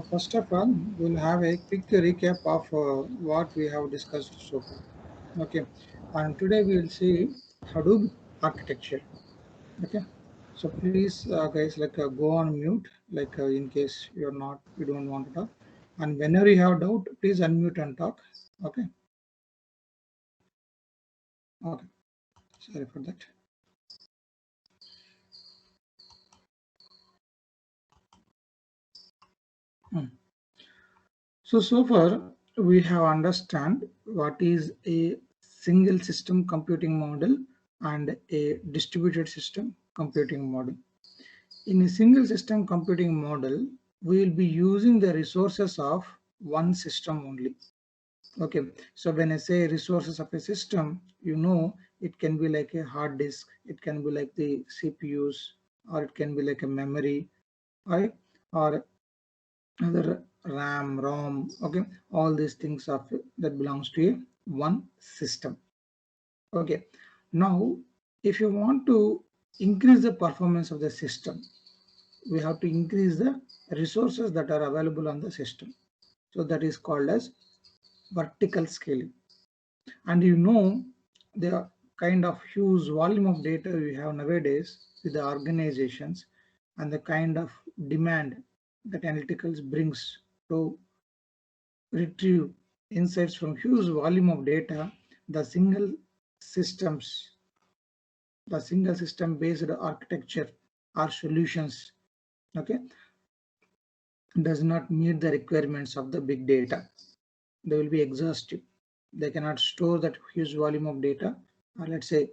First of all, we'll have a quick recap of what we have discussed so far. Okay, and today we will see Hadoop architecture. Okay, so please, guys, go on mute, in case you don't want to talk, and whenever you have doubt, please unmute and talk. Okay, okay, sorry for that. Hmm. So far we have understand what is a single system computing model and a distributed system computing model. In a single system computing model, we will be using the resources of one system only. Okay, so when I say resources of a system, it can be like a hard disk, it can be like the CPUs, or it can be like a memory, right? Or other RAM, ROM, okay, all these things of that belongs to a one system. Okay, now if you want to increase the performance of the system, we have to increase the resources that are available on the system. So that is called as vertical scaling. And the kind of huge volume of data we have nowadays with the organizations and the kind of demand that analyticals brings to retrieve insights from huge volume of data, the systems, the single system based architecture or solutions, okay, does not meet the requirements of the big data. They will be exhaustive. They cannot store that huge volume of data, or let's say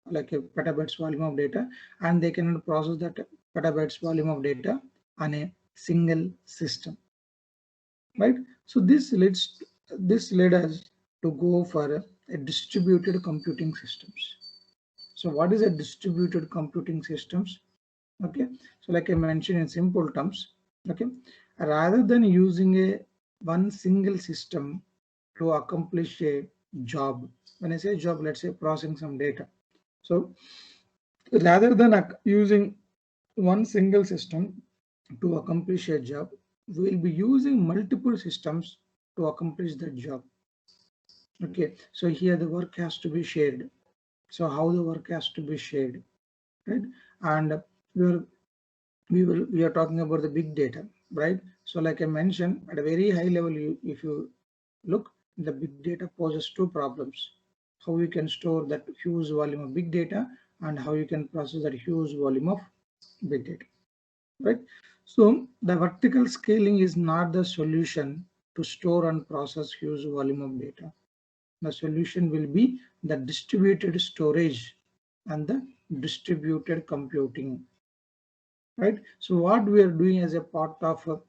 like a petabytes volume of data, and they cannot process that petabytes volume of data on a single system, right? So this led us to go for a distributed computing systems. So what is a distributed computing systems? Okay, so like I mentioned in simple terms, okay, rather than using a one single system to accomplish a job, when I say job, let's say processing some data. So rather than using one single system to accomplish a job, we will be using multiple systems to accomplish that job. Okay, so here the work has to be shared. So how the work has to be shared, right? And we are we are talking about the big data, right? So like I mentioned, at a very high level, if you look, the big data poses two problems: how you can store that huge volume of big data, and how you can process that huge volume of big data, right? So the vertical scaling is not the solution to store and process huge volume of data. The solution will be the distributed storage and the distributed computing, right? So what we are doing as a part of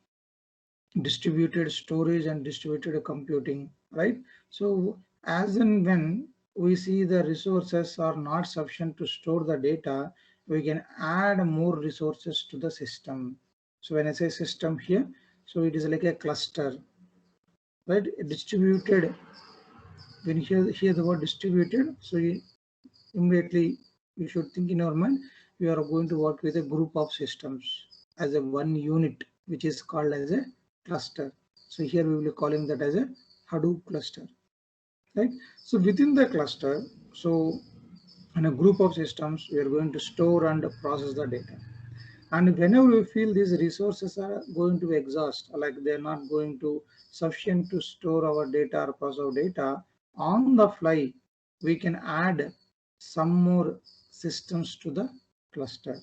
distributed storage and distributed computing, right? So as and when we see the resources are not sufficient to store the data, we can add more resources to the system. So when I say system here, so it is like a cluster, right? Distributed, when you hear the word distributed, so immediately you should think in your mind, you are going to work with a group of systems as a one unit, which is called as a cluster. So here we will be calling that as a Hadoop cluster, right? So within the cluster, so in a group of systems, we are going to store and process the data. And whenever we feel these resources are going to exhaust, like they're not going to sufficient to store our data or process our data, on the fly, we can add some more systems to the cluster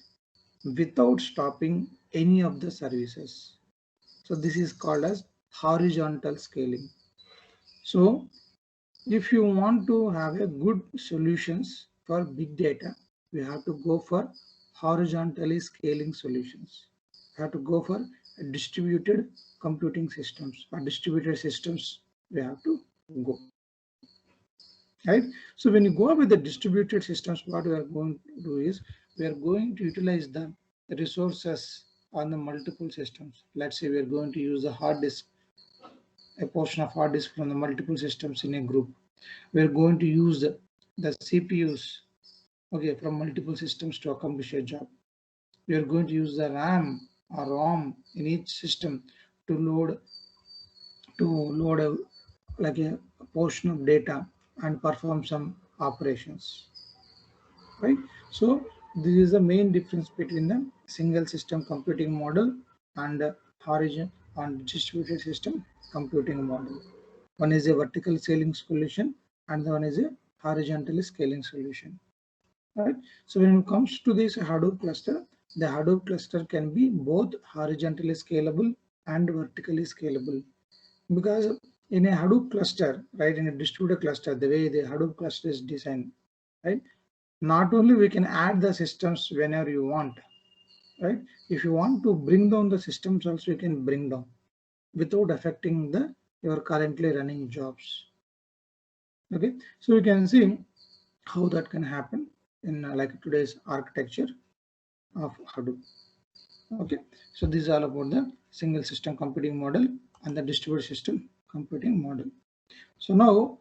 without stopping any of the services. So this is called as horizontal scaling. So if you want to have a good solutions for big data, we have to go for horizontally scaling solutions. We have to go for distributed computing systems or distributed systems. We have to go, right. So when you go with the distributed systems, what we are going to do is we are going to utilize the resources on the multiple systems. Let's say we are going to use the hard disk, a portion of hard disk from the multiple systems in a group. We are going to use the CPUs, okay, from multiple systems to accomplish a job. We are going to use the RAM, ROM in each system to load like a portion of data and perform some operations, right? So this is the main difference between the single system computing model and horizon and distributed system computing model. One is a vertical scaling solution and the one is a horizontally scaling solution, right? So when it comes to this Hadoop cluster, the Hadoop cluster can be both horizontally scalable and vertically scalable, because in a Hadoop cluster, right, in a distributed cluster, the way the Hadoop cluster is designed, right, not only we can add the systems whenever you want, right? If you want to bring down the systems also, you can bring down without affecting the your currently running jobs. Okay, so you can see how that can happen in like today's architecture of Hadoop. Okay, so this is all about the single system computing model and the distributed system computing model. So now,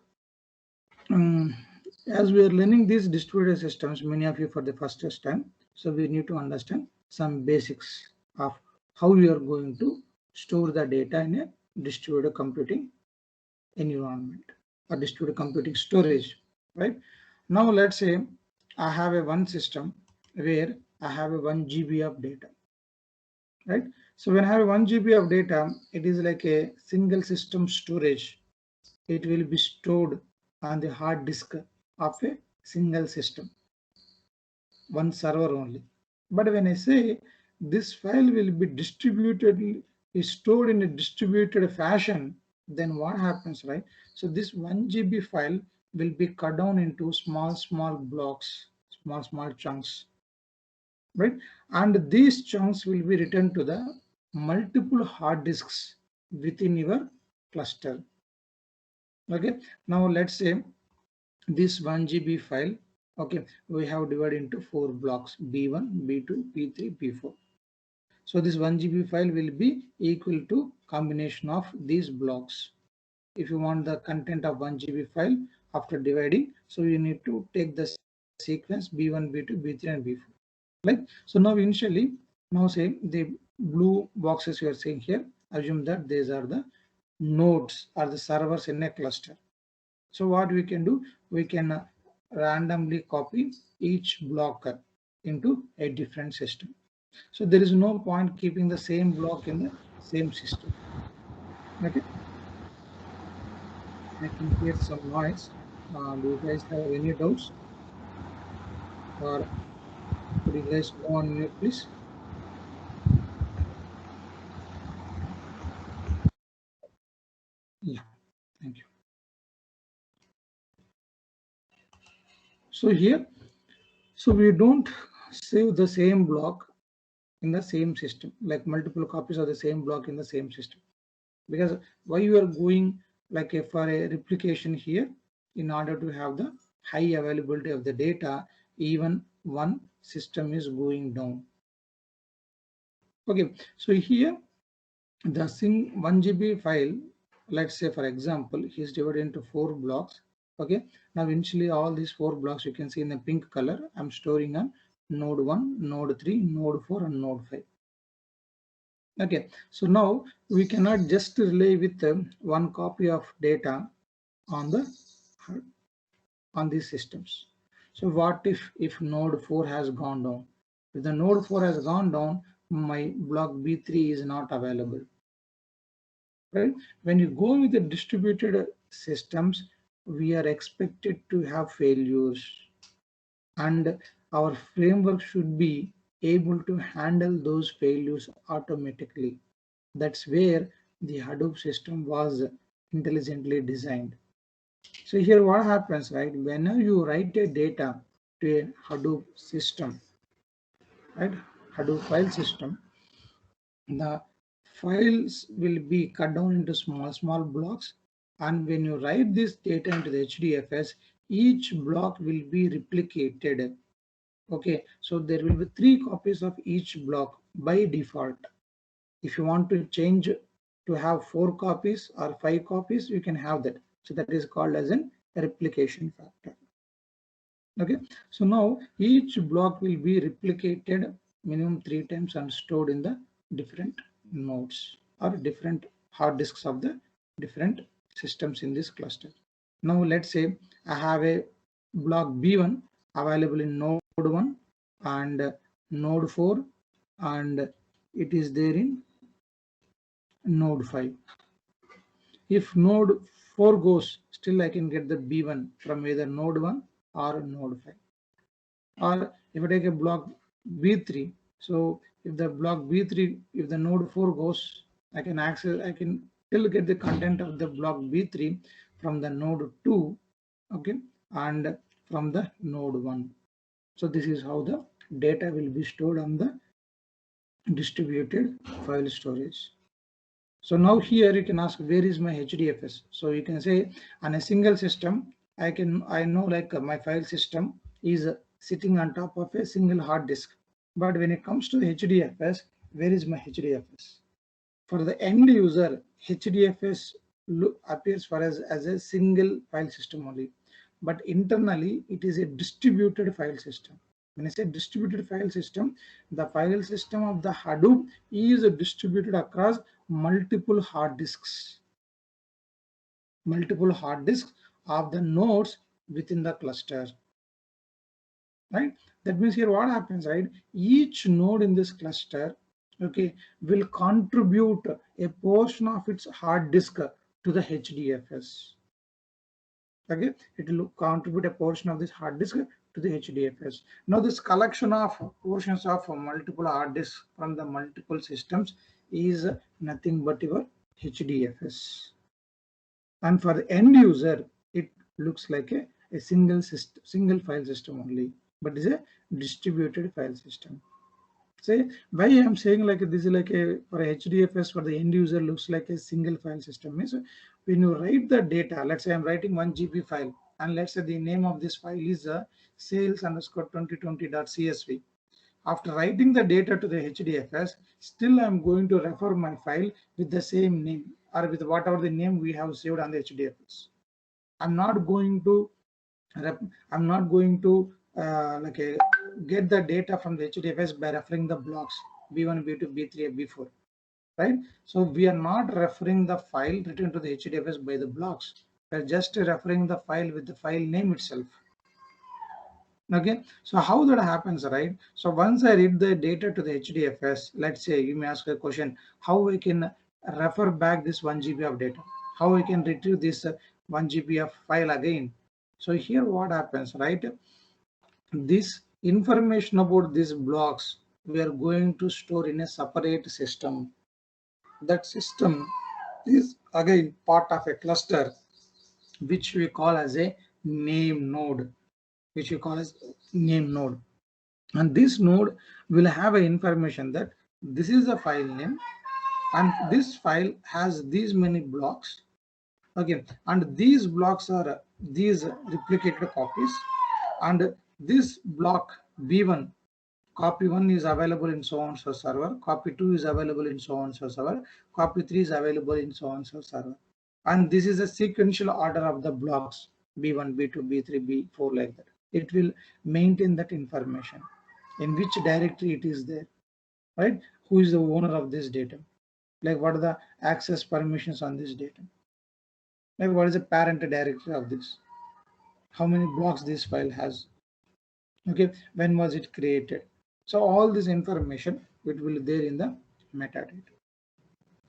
um, as we are learning these distributed systems, many of you for the first time, so we need to understand some basics of how we are going to store the data in a distributed computing environment or distributed computing storage, right? Now let's say I have a one system where I have a 1 GB of data, right? So when I have 1 GB of data, it is like a single system storage. It will be stored on the hard disk of a single system, one server only. But when I say this file will be distributed, is stored in a distributed fashion, then what happens, right? So this 1 GB file will be cut down into small blocks, small chunks, right? And these chunks will be returned to the multiple hard disks within your cluster. Okay, now let's say this 1 GB file, okay, we have divided into 4 blocks, B1, B2, B3, B4. So this 1 GB file will be equal to combination of these blocks. If you want the content of 1 GB file after dividing, so you need to take the sequence B1, B2, B3 and B4. Like, so now initially, now say the blue boxes you are seeing here, assume that these are the nodes or the servers in a cluster. So what we can do, we can randomly copy each block into a different system. So there is no point keeping the same block in the same system. Okay, I can hear some noise. Do you guys have any doubts, or could you guys go on mute, please? Yeah, thank you. So here, so we don't save the same block in the same system, like multiple copies of the same block in the same system. Because why you are going like for a replication here, in order to have the high availability of the data, even one system is going down. Okay, so here the 1 GB file, let's say for example, is divided into 4 blocks. Okay, now initially all these 4 blocks you can see in the pink color, I'm storing on node 1, node 3, node 4 and node 5. Okay, so now we cannot just rely with one copy of data on the on these systems. So what if node 4 has gone down? If the node 4 has gone down, my block B3 is not available. Right? When you go with the distributed systems, we are expected to have failures, and our framework should be able to handle those failures automatically. That's where the Hadoop system was intelligently designed. So here what happens, right? Whenever you write a data to a Hadoop system, right? Hadoop file system, the files will be cut down into small blocks. And when you write this data into the HDFS, each block will be replicated. Okay, so there will be 3 copies of each block by default. If you want to change to have 4 copies or 5 copies, you can have that. So that is called as an replication factor. Okay, so now each block will be replicated minimum 3 times and stored in the different nodes or different hard disks of the different systems in this cluster. Now let's say I have a block B1 available in node 1 and node 4, and it is there in node 5. If node 4 goes, still I can get the B1 from either node 1 or node 5. Or if I take a block B3, so if the block B3, if the node 4 goes, I can still get the content of the block B3 from the node 2, okay, and from the node 1. So this is how the data will be stored on the distributed file storage. So now here you can ask, where is my HDFS? So you can say on a single system, I know like my file system is sitting on top of a single hard disk. But when it comes to HDFS, where is my HDFS? For the end user, HDFS appears for us as a single file system only. But internally, it is a distributed file system. When I say distributed file system, the file system of the Hadoop is distributed across multiple hard disks of the nodes within the cluster, right? That means here what happens, right? Each node in this cluster, okay, will contribute a portion of its hard disk to the HDFS. Okay, it will contribute a portion of this hard disk to the HDFS. Now this collection of portions of multiple hard disks from the multiple systems is nothing but your HDFS. And for the end user, it looks like a single file system only, but is a distributed file system. Say why I'm saying like this is like a for HDFS for the end user looks like a single file system means when you write the data, let's say I'm writing 1 GB file, and let's say the name of this file is sales_2020.csv. After writing the data to the HDFS, still I'm going to refer my file with the same name or with whatever the name we have saved on the HDFS. I'm not going to get the data from the HDFS by referring the blocks B1, B2, B3, and B4, right? So we are not referring the file written to the HDFS by the blocks. We're just referring the file with the file name itself. Okay, so how that happens, right? So once I read the data to the HDFS, let's say you may ask a question, how we can refer back this 1 GB of data? How we can retrieve this 1 GB of file again? So here what happens, right? This information about these blocks, we are going to store in a separate system. That system is again part of a cluster, which we call as a name node. And this node will have an information that this is a file name and this file has these many blocks, okay, and these blocks are these replicated copies, and this block B1 copy 1 is available in so and so server, copy 2 is available in so and so server, copy 3 is available in so and so server, and this is a sequential order of the blocks B1, B2, B3, B4, like that. It will maintain that information in which directory it is there, right? Who is the owner of this data, like what are the access permissions on this data, like what is the parent directory of this, how many blocks this file has, okay, when was it created. So all this information it will be there in the metadata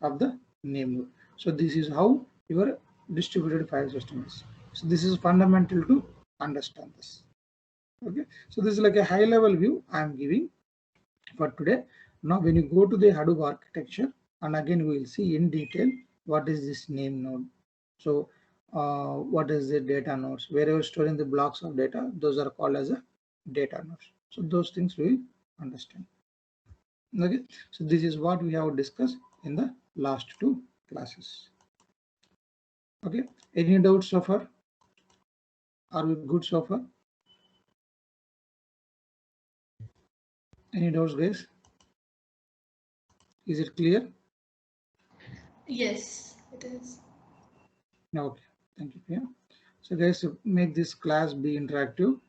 of the name node. So this is how your distributed file system is. So this is fundamental to understand this. Okay, so this is like a high level view I am giving for today. Now when you go to the Hadoop architecture, and again we will see in detail what is this name node. So what is the data nodes, wherever storing the blocks of data, those are called as a data nodes. So those things we will understand. Okay, so this is what we have discussed in the last two classes. Okay, any doubts so far? Are we good so far? Any doubts, guys? Is it clear? Yes, it is. Okay, thank you, Priya. So guys, make this class be interactive.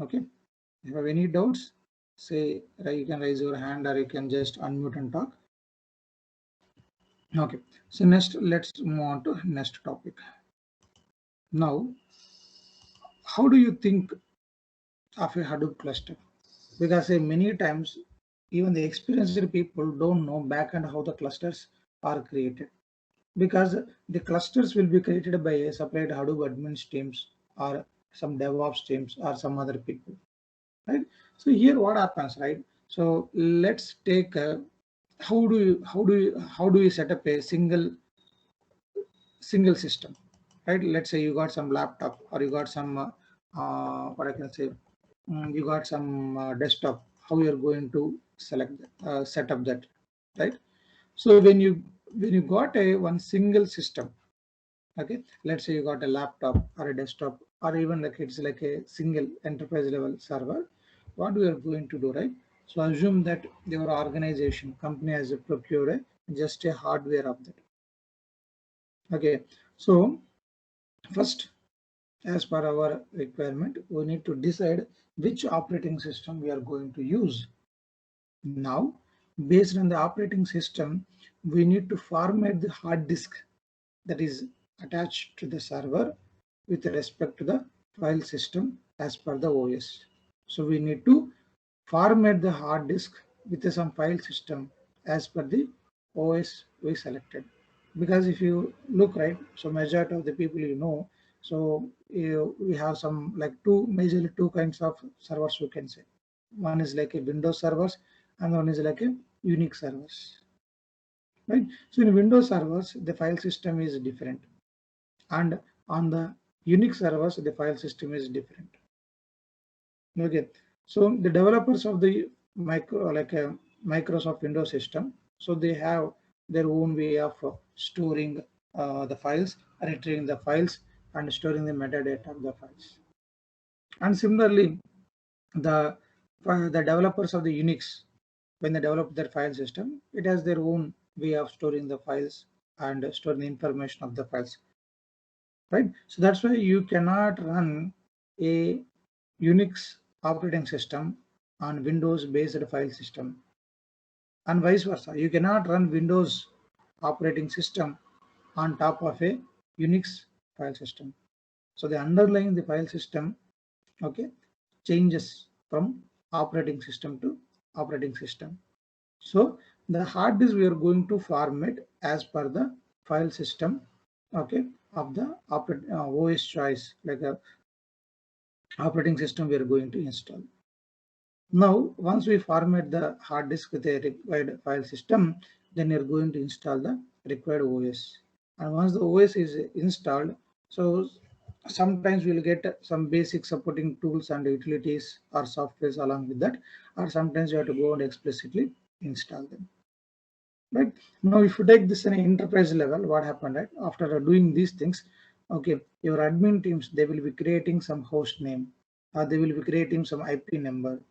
Okay, if you have any doubts, say you can raise your hand or you can just unmute and talk. Okay, so next let's move on to next topic. Now, how do you think of a Hadoop cluster? Because many times even the experienced people don't know backend how the clusters are created, because the clusters will be created by a separate Hadoop admin teams or some DevOps teams or some other people, right? So here what happens, right? So let's take how do you set up a single system, right? Let's say you got some laptop or you got some what I can say, you got some desktop. How you're going to set up that, right? So when you got a one single system, okay, let's say you got a laptop or a desktop or even like it's like a single enterprise level server, what we are going to do, right? So assume that your organization company has procured just a hardware of that. Okay, so first, as per our requirement, we need to decide which operating system we are going to use. Now, based on the operating system, we need to format the hard disk that is attached to the server with respect to the file system as per the OS. So we need to format the hard disk with some file system as per the OS we selected. Because if you look, right, so majority of the people so we have some like majorly two kinds of servers we can say. One is like a Windows servers and one is like a Unix servers, right? So in Windows servers, the file system is different, and on the Unix servers, the file system is different. Okay, so the developers of the Microsoft Windows system, so they have their own way of storing the files, retrieving the files, and storing the metadata of the files. And similarly, the the developers of the Unix, when they develop their file system, it has their own way of storing the files and storing the information of the files, right? So that's why you cannot run a Unix operating system on Windows based file system, and vice versa. You cannot run Windows operating system on top of a Unix file system. So the underlying the file system, okay, changes from operating system to operating system. So the hard disk we are going to format as per the file system, okay, of the OS choice, like a operating system we are going to install. Now, once we format the hard disk with a required file system, then you're going to install the required OS. And once the OS is installed, so sometimes we'll get some basic supporting tools and utilities or softwares along with that, or sometimes you have to go and explicitly install them. Right now, if you take this in an enterprise level, what happened, right? After doing these things, okay, your admin teams, they will be creating some host name, or they will be creating some IP number,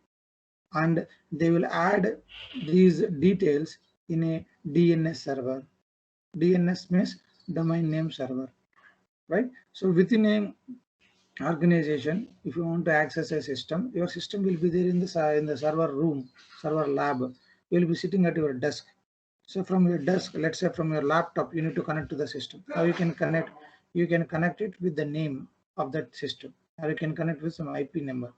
and they will add these details in a DNS server. DNS means domain name server, right? So within a organization, if you want to access a system, your system will be there in the server room, server lab. You will be sitting at your desk. So from your desk, let's say from your laptop, you need to connect to the system. Now you can connect it with the name of that system, or you can connect with some IP number,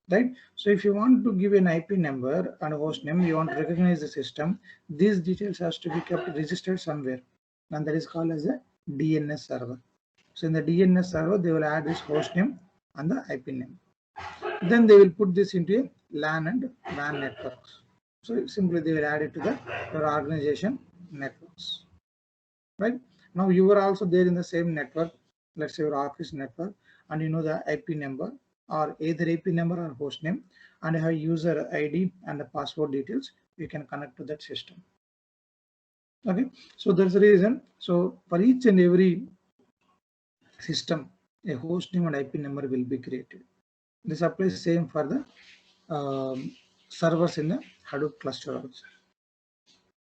right? So if you want to give an IP number and a host name, you want to recognize the system, these details has to be kept registered somewhere, and that is called as a DNS server. So in the DNS server, they will add this host name and the IP name. Then they will put this into a LAN and WAN networks. So simply they will add it to the your organization networks, right? Now you are also there in the same network, let's say your office network, and you know the IP number or either IP number or host name, and you have user ID and the password details, you can connect to that system. Okay, so that's the reason. So for each and every system, a host name and IP number will be created. This applies same for the servers in the Hadoop cluster also.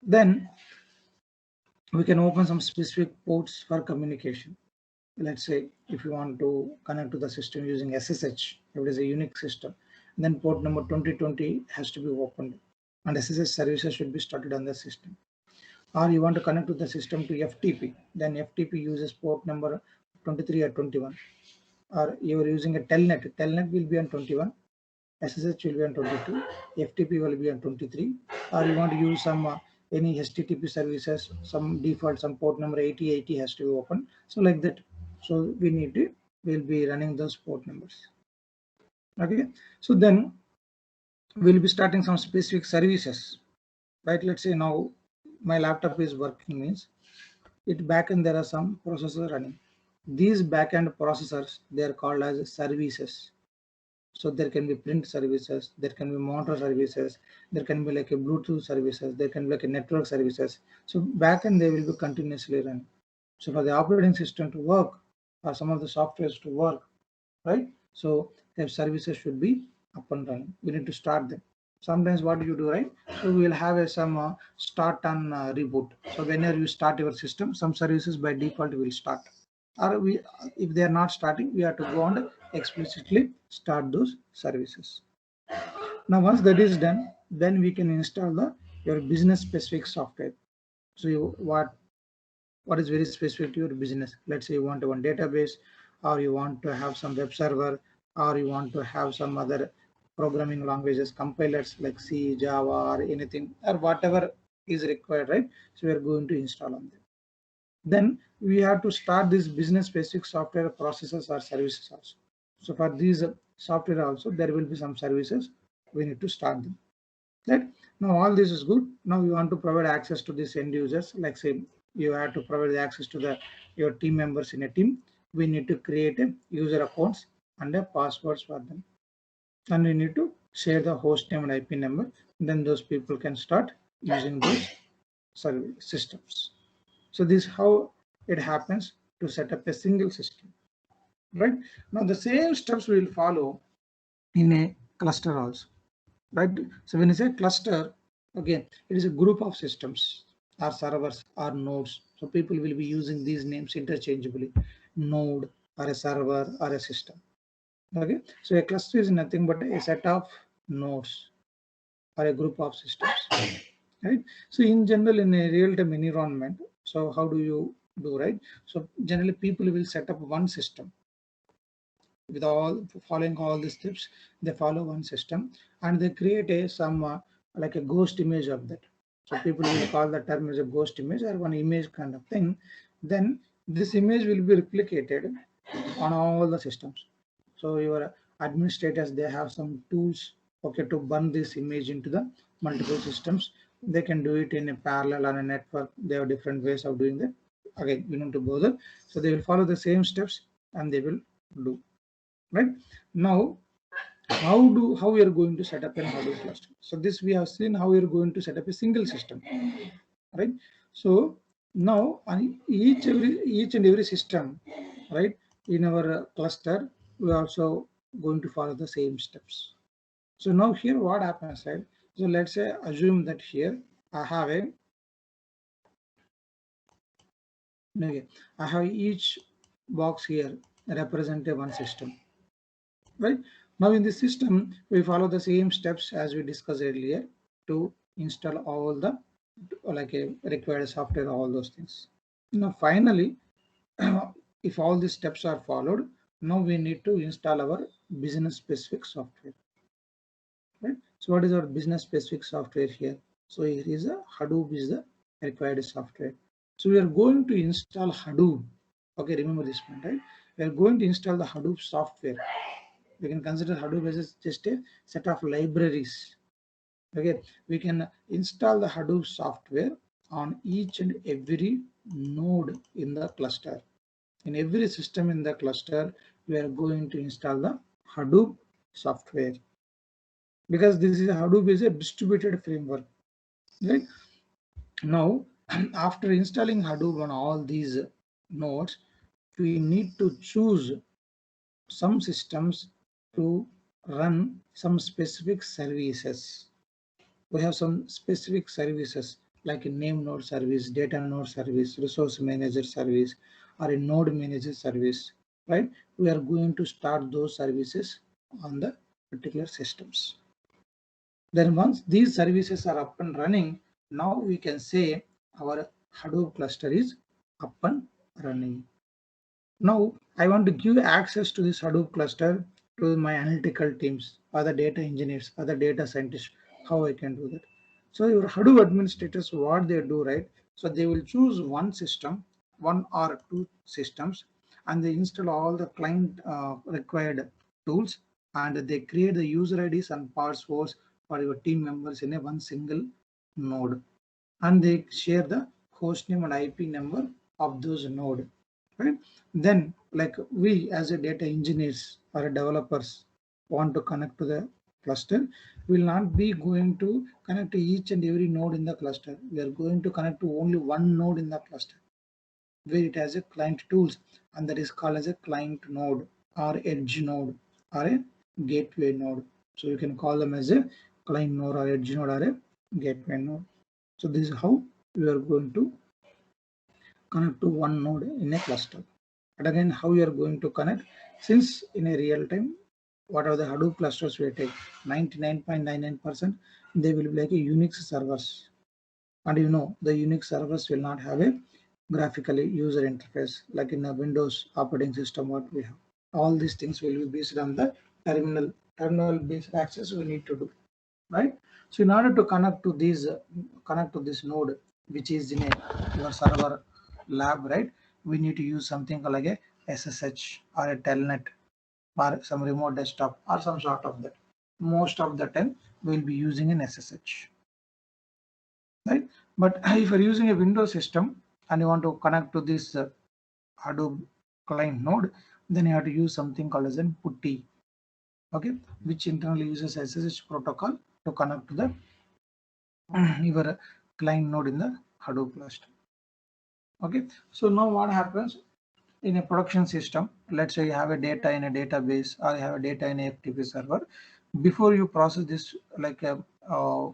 Then we can open some specific ports for communication. Let's say if you want to connect to the system using SSH, if it is a Unix system, then port number 2020 has to be opened, and SSH services should be started on the system. or you want to connect to the system to FTP, then FTP uses port number 23 or 21. Or you are using a telnet, telnet will be on 21, SSH will be on 22, FTP will be on 23, or you want to use some any HTTP services, some default, some port number 8080 has to be open. So like that. So we'll be running those port numbers. Okay. So then we'll be starting some specific services, right? Let's say now my laptop is working, means it backend there are some processors running. These backend processors, they are called as services. So there can be print services, there can be monitor services, there can be like a Bluetooth services, there can be like a network services. So backend they will be continuously running. So for the operating system to work, or some of the softwares to work, right? So their services should be up and running. We need to start them. Sometimes what do you do, right? So we will have some start and reboot. So whenever you start your system, some services by default will start. Or we, if they are not starting, we have to go and explicitly start those services. Now once that is done, then we can install the your business specific software. So what is very specific to your business. Let's say you want one database, or you want to have some web server, or you want to have some other programming languages, compilers like C, Java, or anything, or whatever is required, right? So we are going to install on them. Then we have to start this business specific software processes or services also. So for these software also, there will be some services we need to start them. Right? Now all this is good. Now you want to provide access to these end users, like say you have to provide the access to the your team members in a team. We need to create a user accounts and a passwords for them, and we need to share the host name and IP number. Then those people can start using those service systems. So this is how it happens to set up a single system. Right? Now the same steps we will follow in a cluster also. Right? So when you say cluster, again, it is a group of systems or servers or nodes. So people will be using these names interchangeably, node or a server or a system. Okay, so a cluster is nothing but a set of nodes or a group of systems. Right? So in general, in a real-time environment, so how do you do, right? So generally people will set up one system with all following all the steps. They follow one system and they create a some like a ghost image of that. So people will call the term as a ghost image or one image kind of thing. Then this image will be replicated on all the systems. So your administrators, they have some tools, okay, to burn this image into the multiple systems. They can do it in a parallel on a network. They have different ways of doing that. Again, you need to bother. So they will follow the same steps and they will do. Right? Now how we are going to set up an Hadoop cluster. So this we have seen how we are going to set up a single system, right? So now on each and every system, right, in our cluster, we are also going to follow the same steps. So now here what happens, right? So let's say assume that here I have a okay, I have each box here represent a one system, right? Now in this system, we follow the same steps as we discussed earlier to install all the like a required software, all those things. Now finally, if all these steps are followed, now we need to install our business specific software, right? So what is our business specific software here? So here is a Hadoop is the required software. So we are going to install Hadoop. Okay, remember this point, right? We are going to install the Hadoop software. We can consider Hadoop as just a set of libraries. Okay, we can install the Hadoop software on each and every node in the cluster. In every system in the cluster, we are going to install the Hadoop software, because this is Hadoop is a distributed framework. Right? Now, after installing Hadoop on all these nodes, we need to choose some systems to run some specific services. We have some specific services like a name node service, data node service, resource manager service, or a node manager service, right? We are going to start those services on the particular systems. Then once these services are up and running, now we can say our Hadoop cluster is up and running. Now I want to give access to this Hadoop cluster to my analytical teams, other data engineers, other data scientists. How I can do that? So your Hadoop administrators, what they do, right? So they will choose one system, one or two systems, and they install all the client required tools, and they create the user IDs and passwords for your team members in a one single node, and they share the host name and IP number of those node, right? Then like we as a data engineers or developers want to connect to the cluster, we will not be going to connect to each and every node in the cluster. We are going to connect to only one node in the cluster where it has a client tools, and that is called as a client node or edge node or a gateway node. So you can call them as a client node or edge node or a gateway node. So this is how we are going to connect to one node in a cluster. And again, how you are going to connect, since in a real time, what are the Hadoop clusters we take, 99.99%, they will be like a Unix servers. And you know, the Unix servers will not have a graphically user interface like in a Windows operating system what we have. All these things will be based on the terminal based access we need to do, right? So in order to connect to these, connect to this node, which is in a your server lab, right? We need to use something like a SSH or a telnet or some remote desktop or some sort of that. Most of the time we'll be using an SSH, right? But if you're using a Windows system and you want to connect to this Hadoop client node, then you have to use something called as an PuTTY, okay, which internally uses SSH protocol to connect to the your client node in the Hadoop cluster. Okay, so now what happens in a production system? Let's say you have a data in a database or you have a data in a FTP server. Before you process this like a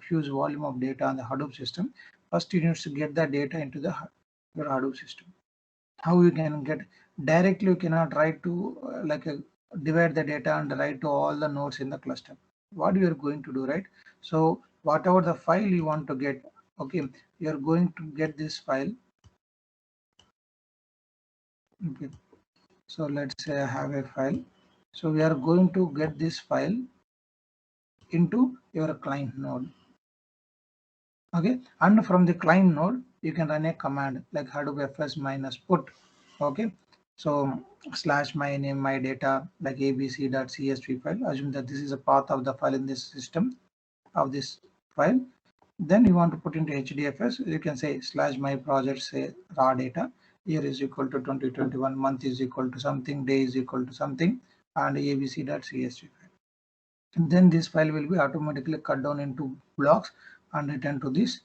huge volume of data on the Hadoop system, first you need to get that data into the your Hadoop system. How you can get directly? You cannot write to divide the data and write to all the nodes in the cluster. What you are going to do, right? So whatever the file you want to get, okay, you are going to get this file. Okay, so let's say I have a file. So we are going to get this file into your client node. Okay, and from the client node you can run a command like hadoop fs minus put. Okay, so slash my name my data like abc.csv file. Assume that this is a path of the file in this system of this file. Then you want to put into hdfs, you can say slash my project, say raw data, year is equal to 2021, month is equal to something, day is equal to something, and abc.csv file. And then this file will be automatically cut down into blocks and returned to these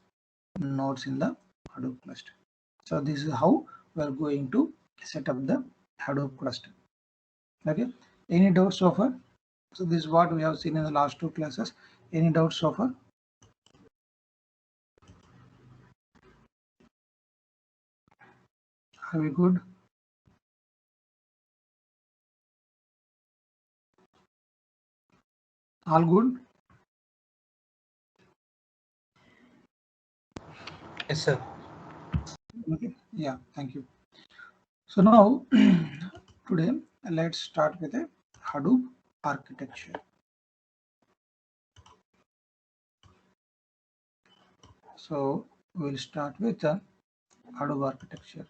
nodes in the Hadoop cluster. So this is how we are going to set up the Hadoop cluster. Okay. Any doubts so far? So this is what we have seen in the last two classes. Any doubts so far? Are we good? All good? Yes, sir. Okay. Yeah, thank you. So now today let's start with a Hadoop architecture. So we'll start with a Hadoop architecture.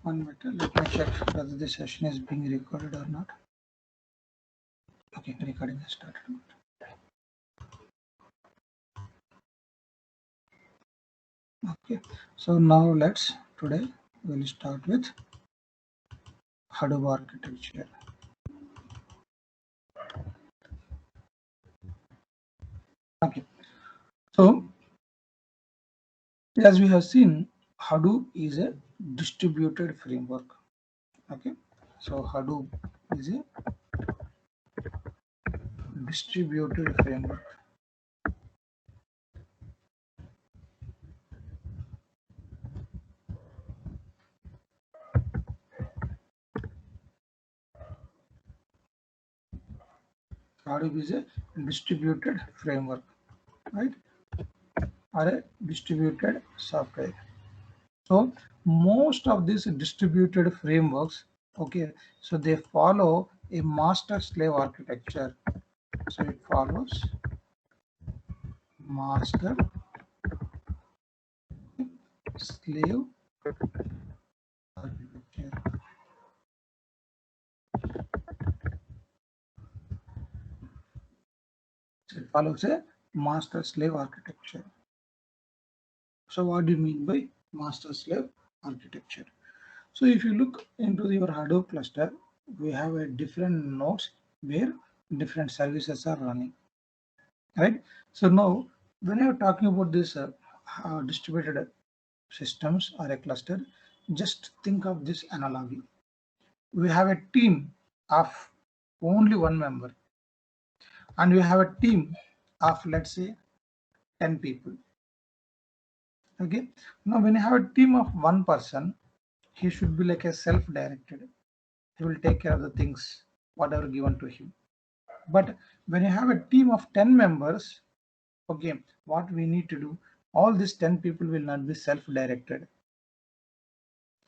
One minute, let me check whether this session is being recorded or not. Okay, recording has started. Okay, so now today we'll start with Hadoop architecture. Okay, so as we have seen, Hadoop is a distributed framework. Okay, so Hadoop is a distributed framework. Hadoop is a distributed framework, right? Or a distributed software. So most of these distributed frameworks, okay, so they follow a master-slave architecture. So it follows master-slave architecture. So it follows a master-slave architecture. So what do you mean by master-slave architecture? So if you look into your Hadoop cluster, we have a different nodes where different services are running, right? So now when you're talking about this distributed systems or a cluster, just think of this analogy. We have a team of only one member, and we have a team of, let's say, 10 people. Okay, now when you have a team of one person, he should be like a self-directed. He will take care of the things whatever given to him. But when you have a team of 10 members, okay, what we need to do, all these 10 people will not be self-directed,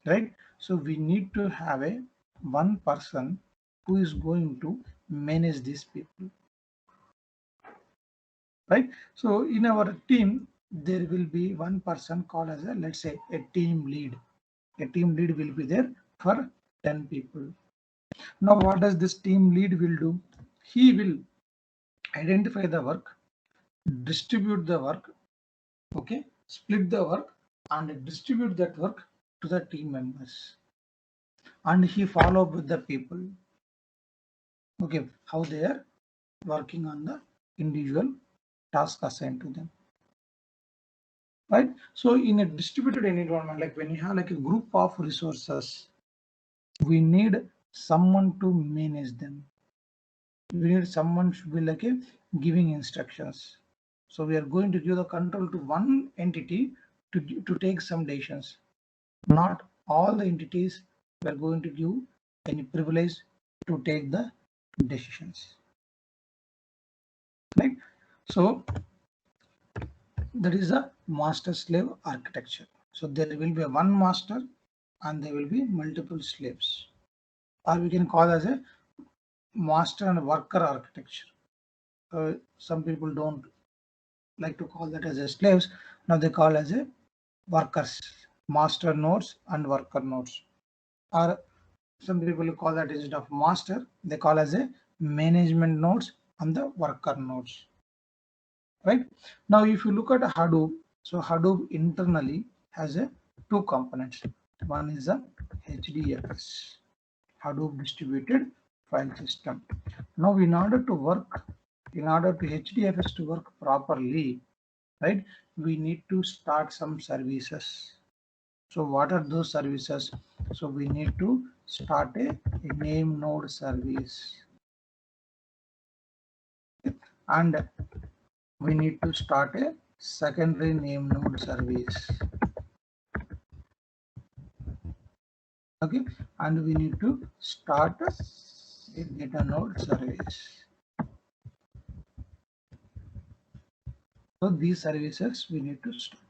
right? So we need to have a one person who is going to manage these people, right? So in our team, there will be one person called as a, let's say, a team lead. A team lead will be there for 10 people. Now what does this team lead will do? He will identify the work, distribute the work, okay, split the work and distribute that work to the team members. And he follow up with the people, okay, how they are working on the individual task assigned to them, right? So in a distributed environment, like when you have like a group of resources, we need someone to manage them. We need someone should be like a giving instructions. So we are going to give the control to one entity to take some decisions. Not all the entities we are going to give any privilege to take the decisions, right? So that is a master slave architecture. So there will be one master and there will be multiple slaves, or we can call as a master and worker architecture. Some people don't like to call that as a slaves. Now they call as a workers, master nodes and worker nodes. Or some people call that instead of master, they call as a management nodes and the worker nodes. Right now, if you look at Hadoop, so Hadoop internally has a two components. One is a HDFS, Hadoop Distributed File System. Now, in order to HDFS to work properly, right, we need to start some services. So what are those services? So we need to start a name node service, and we need to start a secondary name node service. Okay, and we need to start a data node service. So these services we need to start.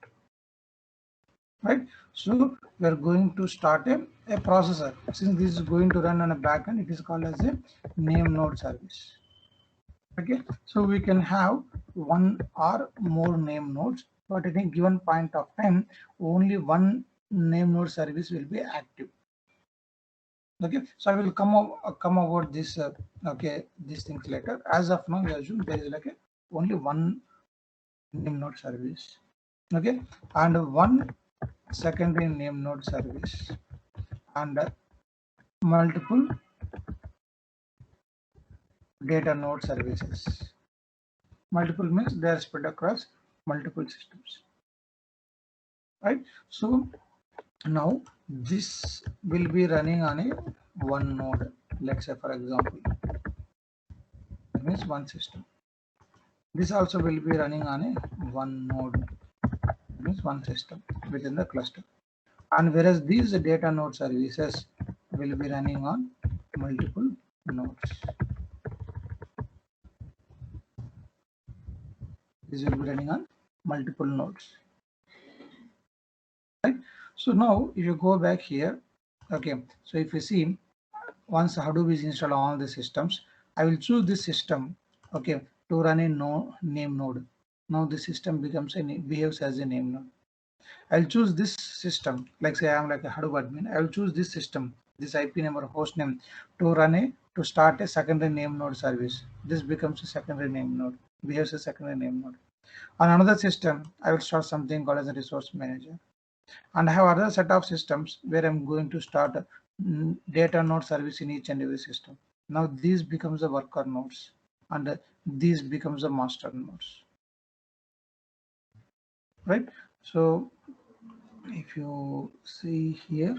Right, so we are going to start a processor. Since this is going to run on a backend, it is called as a name node service. Okay, so we can have one or more name nodes, but at a given point of time, only one name node service will be active. Okay, so I will come about this okay, these things later. As of now, we assume there is like a only one name node service, okay, and one secondary name node service, and multiple data node services. Multiple means they are spread across multiple systems, right? So now this will be running on a one node. Let's say, for example, that means one system. This also will be running on a one node, that means one system within the cluster. And whereas these data node services will be running on multiple nodes. This will be running on multiple nodes, right? So now if you go back here, okay, so if you see, once Hadoop is installed on all the systems, I will choose this system, okay, to run a name node. Now the system behaves as a name node. I'll choose this system, like say I'm like a Hadoop admin. I'll choose this system, this IP number, host name, to start a secondary name node service. This becomes a secondary name node, behaves as a secondary name node. On another system, I will start something called as a resource manager. And I have other set of systems where I'm going to start a data node service in each and every system. Now these becomes the worker nodes, and these becomes the master nodes, right? So if you see here,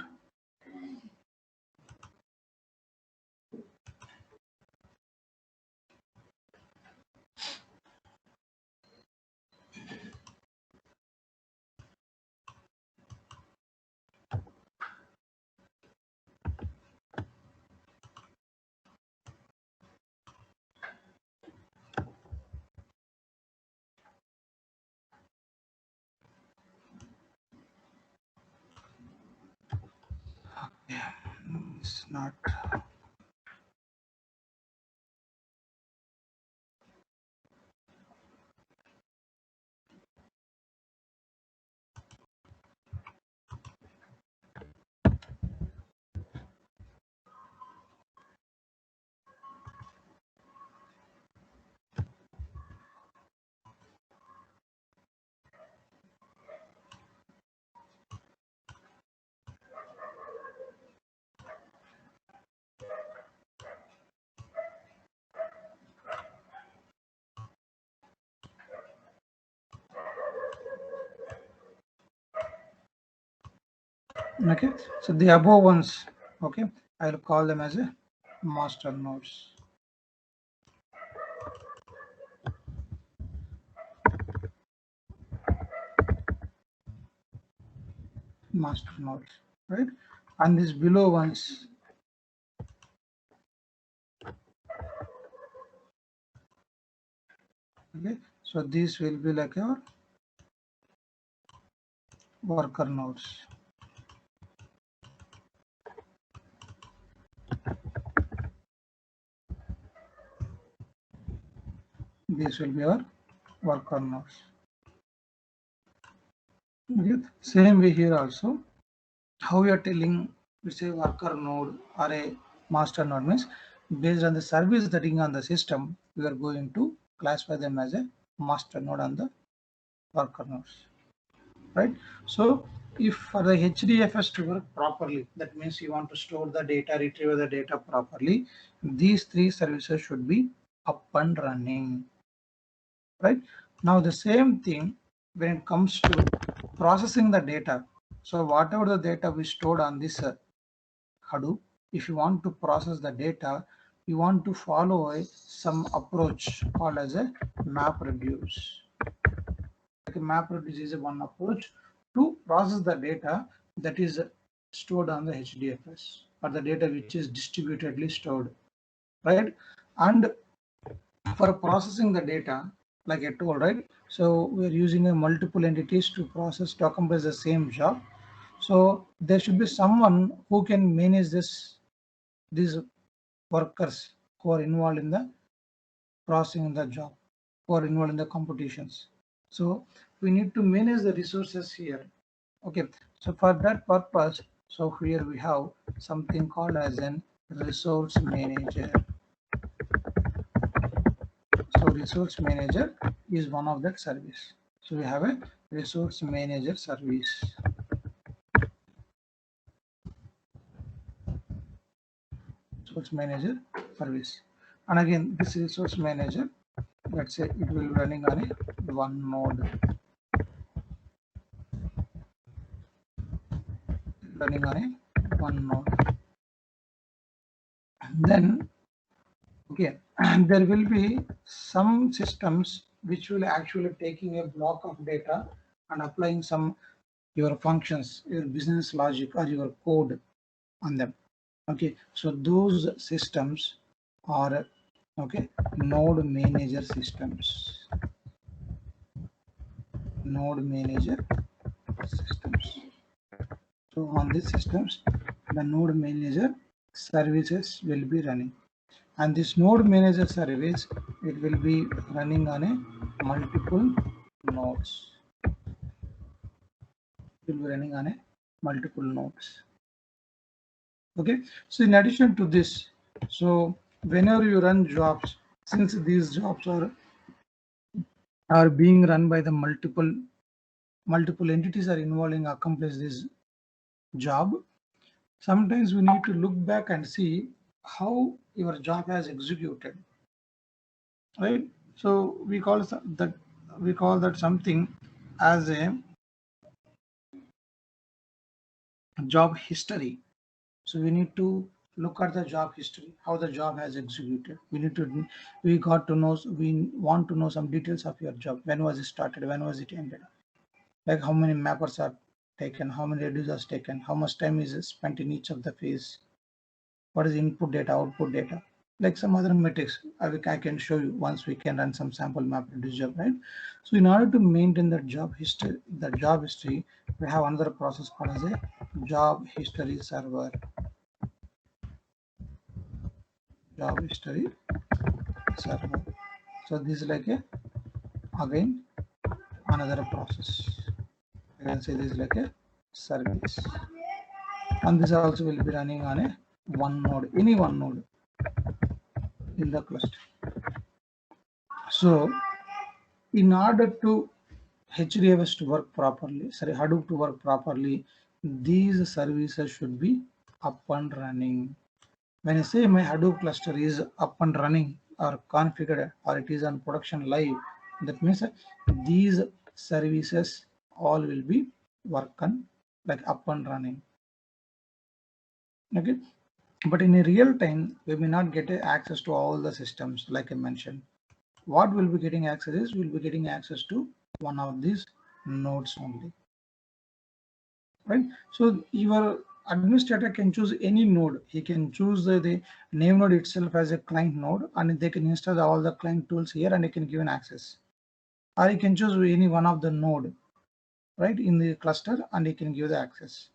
it's not. Okay, so the above ones, okay, I'll call them as a master nodes. Master nodes, right? And these below ones, okay, so these will be like your worker nodes. These will be our worker nodes. Okay. Same way here also, how we are telling, we say worker node or a master node means based on the service that is on the system, we are going to classify them as a master node and the worker nodes, right? So if for the HDFS to work properly, that means you want to store the data, retrieve the data properly, these three services should be up and running, right? Now the same thing when it comes to processing the data. So whatever the data we stored on this Hadoop, if you want to process the data, you want to follow some approach called as a map reduce. Like a map reduce is one approach to process the data that is stored on the HDFS, or the data which is distributedly stored, right? And for processing the data, like I told, right? So we're using a multiple entities to process, to accomplish the same job. So there should be someone who can manage these workers who are involved in the processing the job, who are involved in the competitions. So we need to manage the resources here. Okay, so for that purpose, so here we have something called as an resource manager. So resource manager is one of that service. So we have a resource manager service. Resource manager service. And again, this resource manager let's say it will be running on a one node, running on a one node. Then okay, there will be some systems which will actually taking a block of data and applying some your functions, your business logic or your code on them. Okay, so those systems are okay node manager systems, node manager systems. So on these systems, the node manager services will be running, and this node manager service, it will be running on a multiple nodes. It will be running on a multiple nodes. Okay, so in addition to this, so whenever you run jobs, since these jobs are being run by the multiple entities are involving accomplish this job, sometimes we need to look back and see how your job has executed, right? So we call that something as a job history. So we need to look at the job history, how the job has executed. We want to know some details of your job. When was it started? When was it ended? Like how many mappers are taken, how many reducers taken, how much time is spent in each of the phase, what is input data, output data, like some other metrics I can show you once we can run some sample map reduce job, right? So in order to maintain the job history, we have another process called as a job history server. Job history server. So this is like a again another process. I can say this is like a service, and this also will be running on a one node, any one node in the cluster. So in order to HDFS to work properly, sorry, Hadoop to work properly, these services should be up and running. When I say my Hadoop cluster is up and running or configured or it is on production live, that means these services all will be working like up and running. Okay, but in a real time, we may not get access to all the systems like I mentioned. What we'll be getting access is we'll be getting access to one of these nodes only, right? So your administrator can choose any node. He can choose the name node itself as a client node, and they can install all the client tools here and he can give an access, or he can choose any one of the node right in the cluster and he can give the access.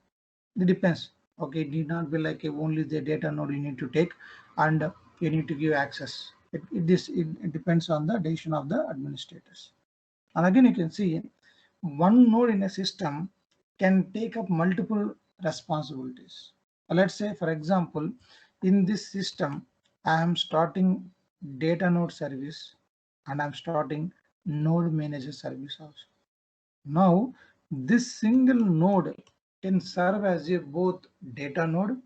It depends. Okay, it need not be like only the data node you need to take and you need to give access. It depends on the decision of the administrators. And again, you can see one node in a system can take up multiple responsibilities. Let's say, for example, in this system, I am starting data node service and I'm starting node manager service also. Now, this single node can serve as a both data node,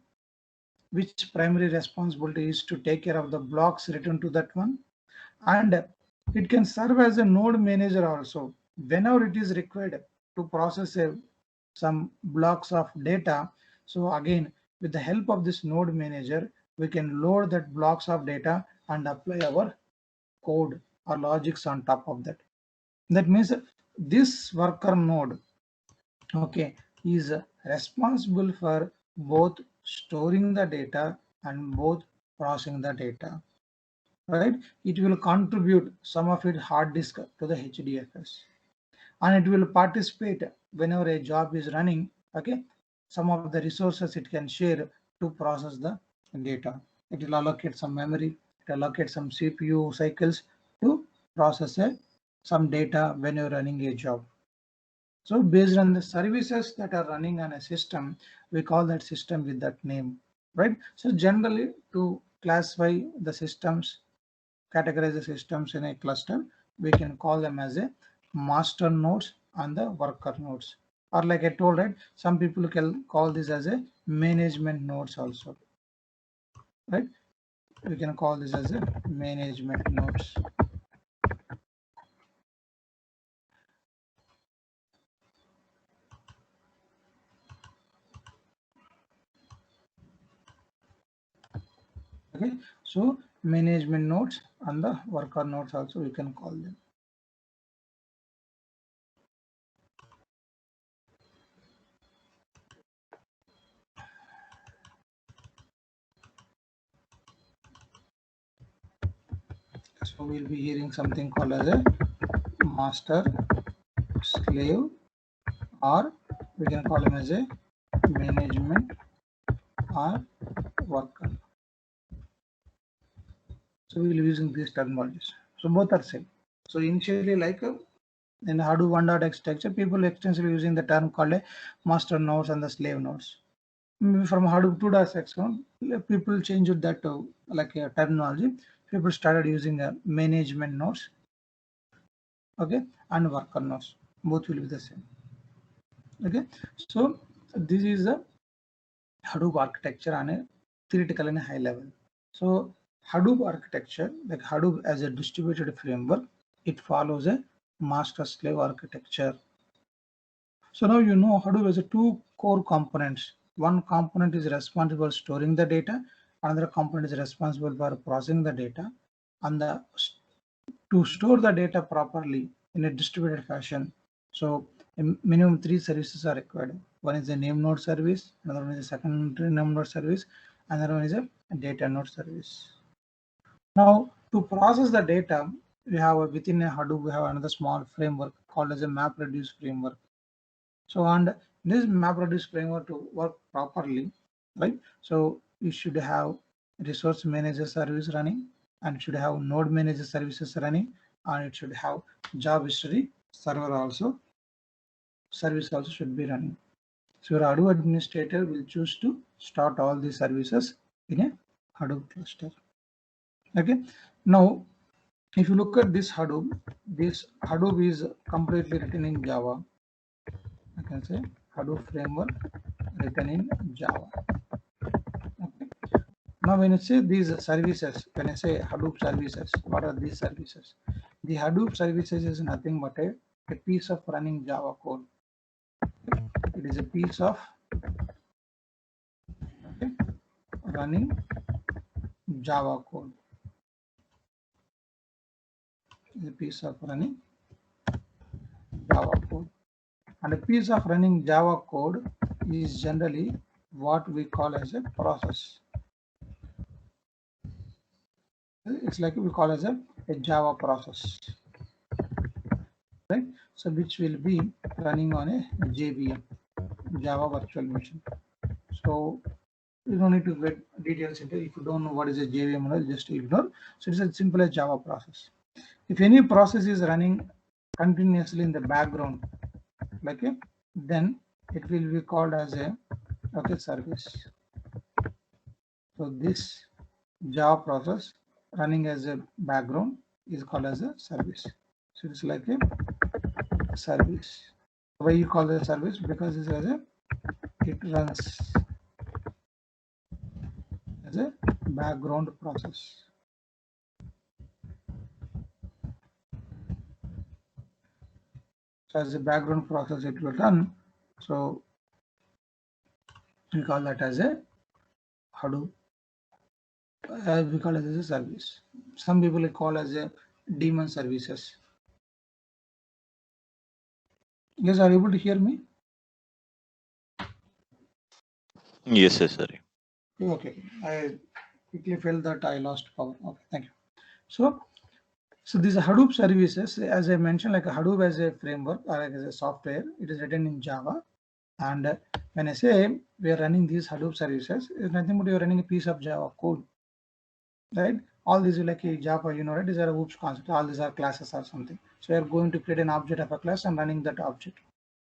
which primary responsibility is to take care of the blocks written to that one, and it can serve as a node manager also whenever it is required to process some blocks of data. So again, with the help of this node manager, we can load that blocks of data and apply our code or logics on top of that. That means this worker node, okay, is responsible for both storing the data and both processing the data, right? It will contribute some of its hard disk to the HDFS, and it will participate whenever a job is running. Okay, some of the resources it can share to process the data. It will allocate some memory, it allocate some CPU cycles to process some data when you're running a job. So based on the services that are running on a system, we call that system with that name, right? So generally to classify the systems, categorize the systems in a cluster, we can call them as a master nodes and the worker nodes. Or like I told, right, some people can call this as a management nodes also, right? We can call this as a management nodes. Okay, so management nodes and the worker nodes also we can call them. So we'll be hearing something called as a master, slave, or we can call him as a management or worker. So we will be using these terminologies. So both are same. So initially, like in Hadoop 1.x structure, people extensively using the term called a master nodes and the slave nodes. Maybe from Hadoop 2.x, people changed that to like a terminology. People started using management nodes, okay, and worker nodes. Both will be the same. Okay, so this is a Hadoop architecture on a theoretical and a high level. So Hadoop architecture, like Hadoop as a distributed framework, it follows a master-slave architecture. So now you know Hadoop has a two core components. One component is responsible for storing the data. Another component is responsible for processing the data. And to store the data properly in a distributed fashion, so minimum three services are required. One is a name node service, another one is a secondary name node service, another one is a data node service. Now, to process the data, we have within a Hadoop, we have another small framework called as a MapReduce framework. So, and this MapReduce framework to work properly, right? So, you should have resource manager service running, and it should have node manager services running, and it should have job history server also, service also should be running. So, your Hadoop administrator will choose to start all these services in a Hadoop cluster. Okay, now if you look at this Hadoop is completely written in Java. I can say Hadoop framework written in Java. Okay. Now when I say these services, when I say Hadoop services, what are these services? The Hadoop services is nothing but a piece of running Java code. It is a piece of running Java code. It's a piece of running Java code. And a piece of running Java code is generally what we call as a process. It's like we call as a Java process, right? So which will be running on a JVM, Java Virtual Machine. So you don't need to get details into it. If you don't know what is a JVM, just ignore. So it's as simple as Java process. If any process is running continuously in the background, like then it will be called as a service. So this Java process running as a background is called as a service. So it's like a service. Why you call it a service? Because it runs as a background process. So as a background process it will run. So we call that as a Hadoop. We call it as a service. Some people call as a daemon services. Yes, are you able to hear me? Yes, yes, sir. Okay, I quickly felt that I lost power. Okay, thank you. So these Hadoop services, as I mentioned, like Hadoop as a framework or as a software, it is written in Java. And when I say we are running these Hadoop services, it's nothing but you're running a piece of Java code, right? All these are like a Java, you know, right? These are OOPS concepts. All these are classes or something. So you're going to create an object of a class and running that object.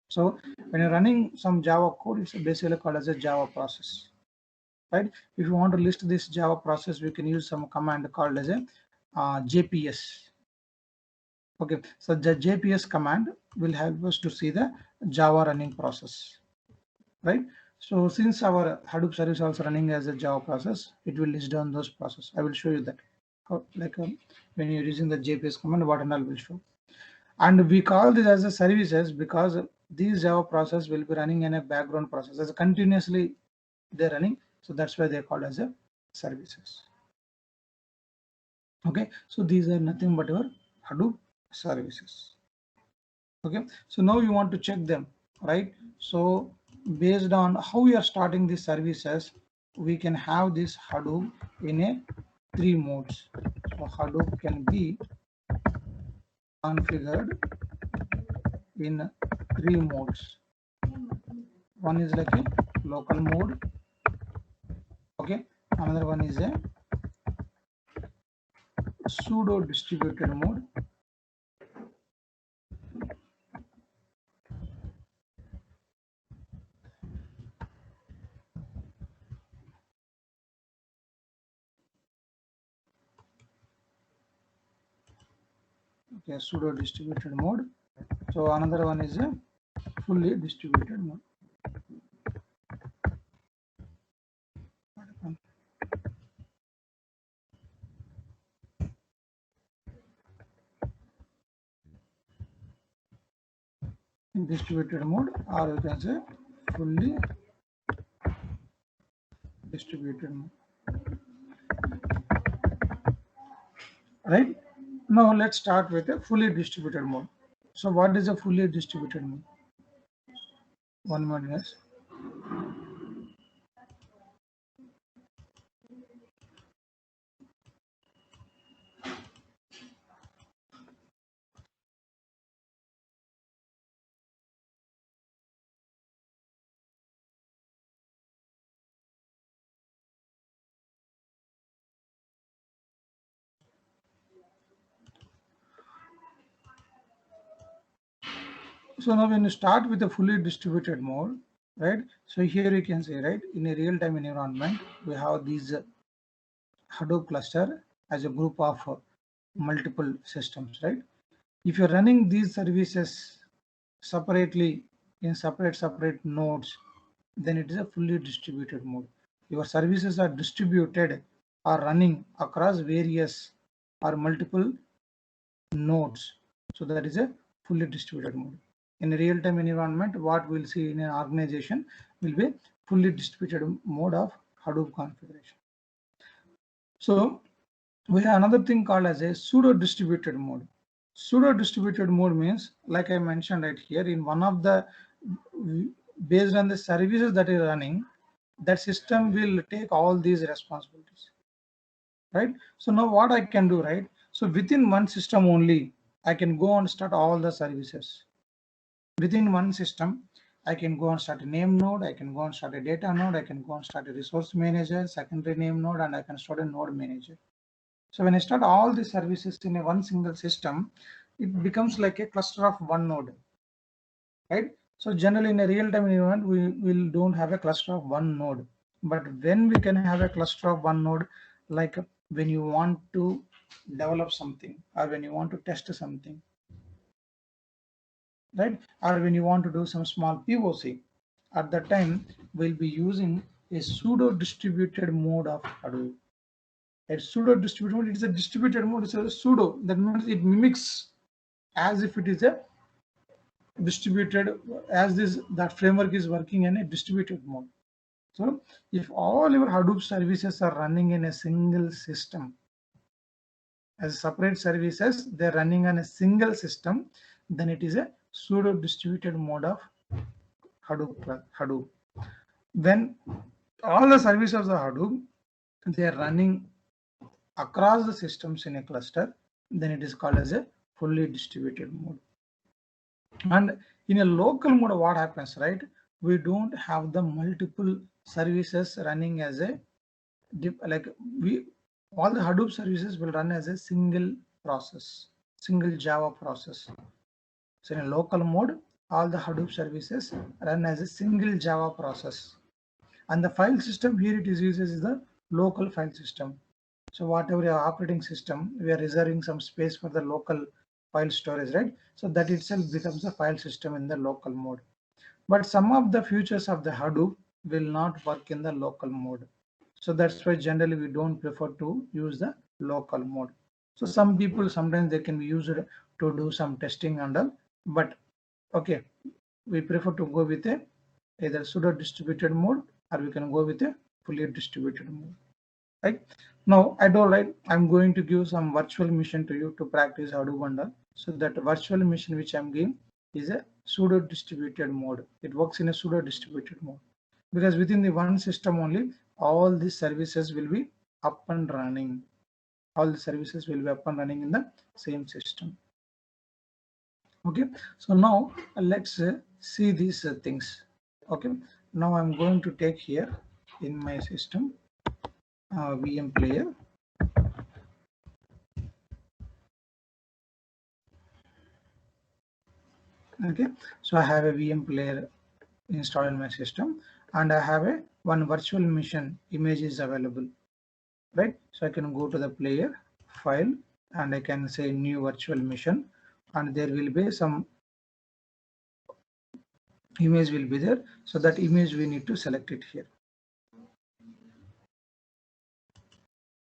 So when you're running some Java code, it's basically called as a Java process, right? If you want to list this Java process, we can use some command called as a JPS. Okay, so the JPS command will help us to see the Java running process, right? So since our Hadoop service also running as a Java process, it will list down those process. I will show you that. When you're using the JPS command, what and all will show. And we call this as a services because these Java process will be running in a background process as continuously they're running. So that's why they're called as a services. Okay, so these are nothing but your Hadoop services. Okay, so now you want to check them, right? So based on how we are starting these services, we can have this Hadoop in a 3 modes. So Hadoop can be configured in 3 modes. One is like a local mode. Okay, another one is a pseudo distributed mode. Okay, pseudo distributed mode. So another one is a fully distributed mode. In distributed mode, or you can say fully distributed mode. Right? Now let's start with a fully distributed mode. So what is a fully distributed mode? One minute. Yes. So now when you start with a fully distributed mode, right? So here you can say, right, in a real-time environment, we have these Hadoop cluster as a group of multiple systems, right? If you're running these services separately in separate nodes, then it is a fully distributed mode. Your services are distributed or running across various or multiple nodes. So that is a fully distributed mode. In a real-time environment, what we'll see in an organization will be fully distributed mode of Hadoop configuration. So we have another thing called as a pseudo distributed mode. Pseudo distributed mode means, like I mentioned right here, in one of the, based on the services that is running, that system will take all these responsibilities, right? So now what I can do, right? So within one system only, I can go and start all the services. Within one system, I can go and start a name node, I can go and start a data node, I can go and start a resource manager, secondary name node, and I can start a node manager. So when I start all the services in a one single system, it becomes like a cluster of one node, right? So generally in a real-time environment, we will don't have a cluster of one node. But when we can have a cluster of one node, like when you want to develop something or when you want to test something, right? Or when you want to do some small POC, at that time we'll be using a pseudo distributed mode of Hadoop. A pseudo distributed mode, it's a distributed mode, it's a pseudo. That means it mimics as if it is a distributed, as this that framework is working in a distributed mode. So if all your Hadoop services are running in a single system, as separate services, they're running on a single system, then it is a pseudo distributed mode of Hadoop. When all the services are Hadoop, they are running across the systems in a cluster, then it is called as a fully distributed mode. And in a local mode, what happens, right? We don't have the multiple services running as a like we all the Hadoop services will run as a single process, single Java process. So in a local mode, all the Hadoop services run as a single Java process. And the file system here it is uses is the local file system. So whatever your operating system, we are reserving some space for the local file storage, right? So that itself becomes a file system in the local mode. But some of the features of the Hadoop will not work in the local mode. So that's why generally we don't prefer to use the local mode. So some people sometimes they can be used to do some testing and all, but okay, we prefer to go with a either pseudo distributed mode or we can go with a fully distributed mode. right? Now I do right. I'm going to give some virtual machine to you to practice Hadoop bundle. So that virtual machine which I'm giving is a pseudo distributed mode. It works in a pseudo distributed mode because within the one system only all these services will be up and running. All the services will be up and running in the same system. Okay, so now let's see these things. Okay, now I'm going to take here in my system VM player. Okay, so I have a VM player installed in my system, and I have a one virtual machine image is available, right? So I can go to the player file and I can say new virtual machine, and there will be some image will be there. So that image we need to select it here.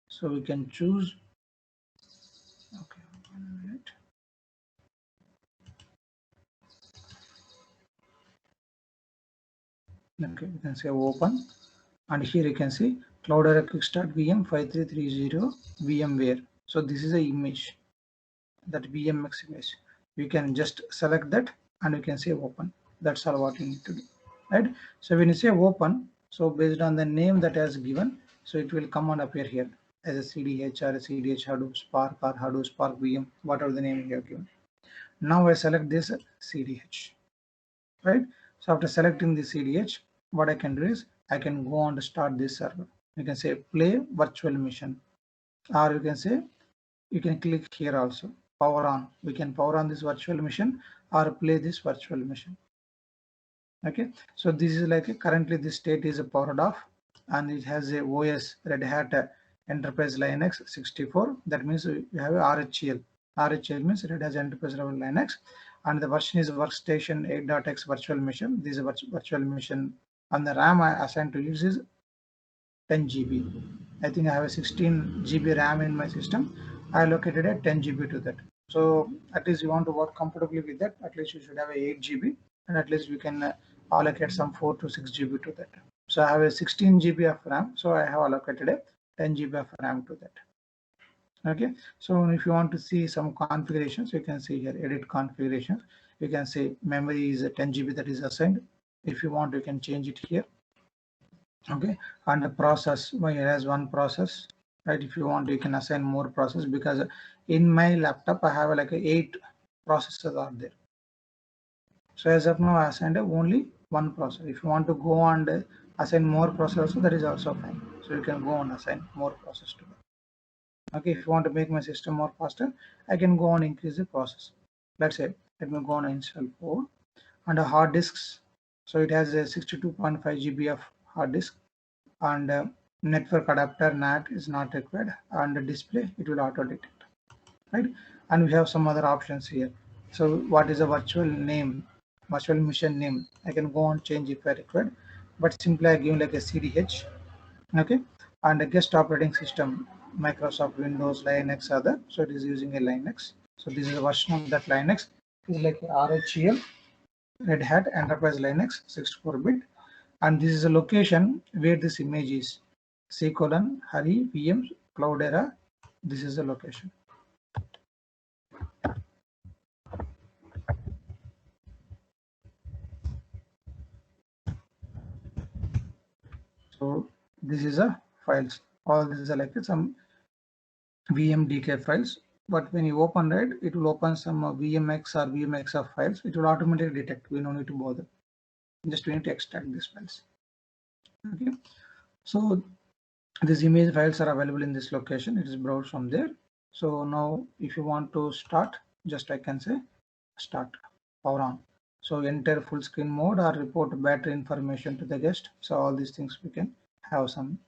So we can choose. Okay, 1 minute. Okay, you can say open, and here you can see Cloudera Kickstart VM 5330 VMware. So this is the image, that VMX image. You can just select that and you can say open. That's all what you need to do, right? So when you say open, so based on the name that has given, so it will come and appear here as a CDH or a CDH Hadoop Spark or Hadoop Spark VM, whatever the name you have given. Now I select this CDH, right? So after selecting the CDH, what I can do is I can go on to start this server. You can say play virtual machine, or you can say you can click here also power on. We can power on this virtual machine or play this virtual machine. Okay, so this is like currently this state is powered off and it has a OS Red Hat Enterprise Linux 64. That means we have a RHEL. RHEL means Red Hat Enterprise Level Linux, and the version is workstation 8.x virtual machine. This is a virtual machine, and the RAM I assigned to use is 10 GB. I think I have a 16 GB RAM in my system. I allocated a 10 GB to that. So at least you want to work comfortably with that. At least you should have a 8 GB, and at least we can allocate some 4 to 6 GB to that. So I have a 16 GB of RAM. So I have allocated a 10 GB of RAM to that. Okay. So if you want to see some configurations, you can see here edit configurations. You can say memory is a 10 GB that is assigned. If you want, you can change it here. Okay, and the process, well, it has one process, right? If you want, you can assign more process, because in my laptop I have like 8 processors are there. So as of now I assigned only one processor. If you want to go and assign more processors, that is also fine. So you can go and assign more process to that. Okay, if you want to make my system more faster, I can go and increase the process. Let's say let me go and install 4. And the hard disks, so it has a 62.5 GB of hard disk, and network adapter NAT is not required, and the display it will auto detect, right? And we have some other options here. So what is a virtual name, virtual machine name? I can go and change if I required, but simply I give like a CDH. Okay, and a guest operating system, Microsoft Windows, Linux, other. So it is using a Linux. So this is a version of that Linux. It is like a RHEL, Red Hat Enterprise Linux 64-bit, and this is a location where this image is. C colon Hari VM Cloudera. This is the location. So this is a files. All this is like some VMDK files. But when you open it, it will open some VMX or VMXF files. It will automatically detect. We don't need to bother. Just we need to extract these files. Okay. So these image files are available in this location. It is browsed from there. So now if you want to start, just I can say start, power on. So enter full screen mode or report battery information to the guest. So all these things we can have some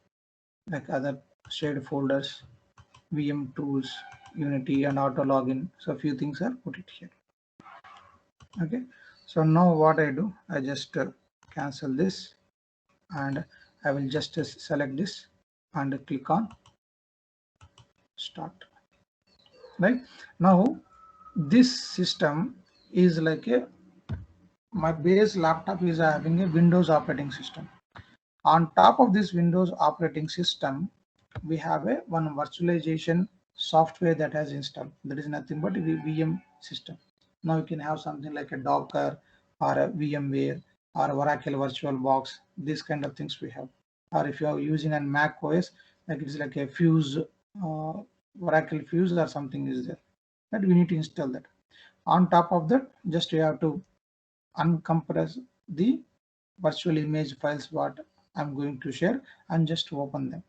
like other shared folders, VM tools, Unity, and auto login. So a few things are put it here. Okay. So now what I do, I just cancel this, and I will just select this and click on start. Right now, this system is like a, my base laptop is having a Windows operating system. On top of this Windows operating system, we have a one virtualization software that has installed. That is nothing but a VM system. Now you can have something like a Docker or a VMware or Oracle VirtualBox. These kind of things we have. Or if you are using a Mac OS, like it's like a Fuse, Oracle Fuse or something is there. That we need to install that. On top of that, just you have to uncompress the virtual image files what I'm going to share and just open them,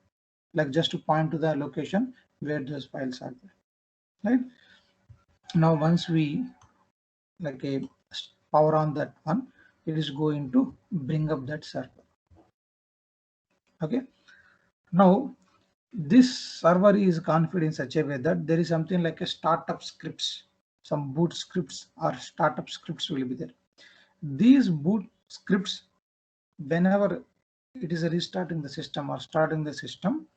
like just to point to the location where those files are there, right? Now once we like a power on that one, it is going to bring up that server. Okay, now this server is configured in such a way that there is something like a startup scripts, some boot scripts or startup scripts will be there. These boot scripts, whenever it is restarting the system or starting the system,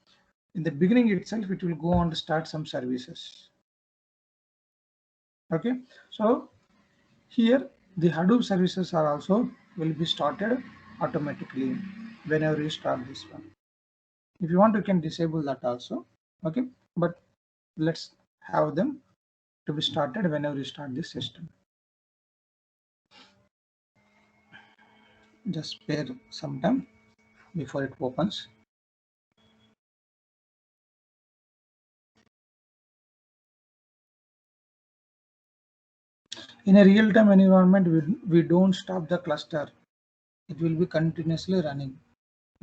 in the beginning itself it will go on to start some services. Okay, so here the Hadoop services are also will be started automatically whenever you start this one. If you want, you can disable that also. Okay, but let's have them to be started whenever you start this system. Just spare some time before it opens. In a real-time environment, we don't stop the cluster. It will be continuously running.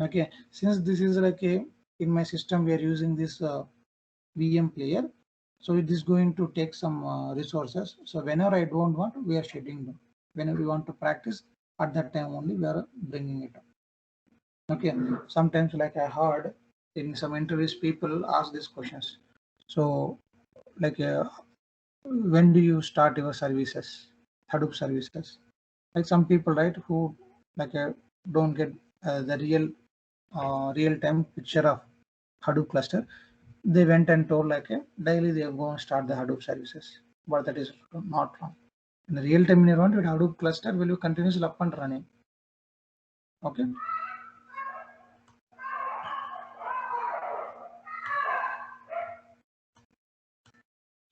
Okay, since this is like a in my system we are using this VM player, so it is going to take some resources. So whenever I don't want, we are shutting them. Whenever we want to practice, at that time only we are bringing it up. Okay, sometimes like I heard in some interviews people ask these questions. So like when do you start your services, Hadoop services? Like some people, right, who like don't get the real time picture of Hadoop cluster, they went and told like daily they are going to start the Hadoop services, but that is not wrong. In the real time environment, Hadoop cluster will be continuously up and running. Okay.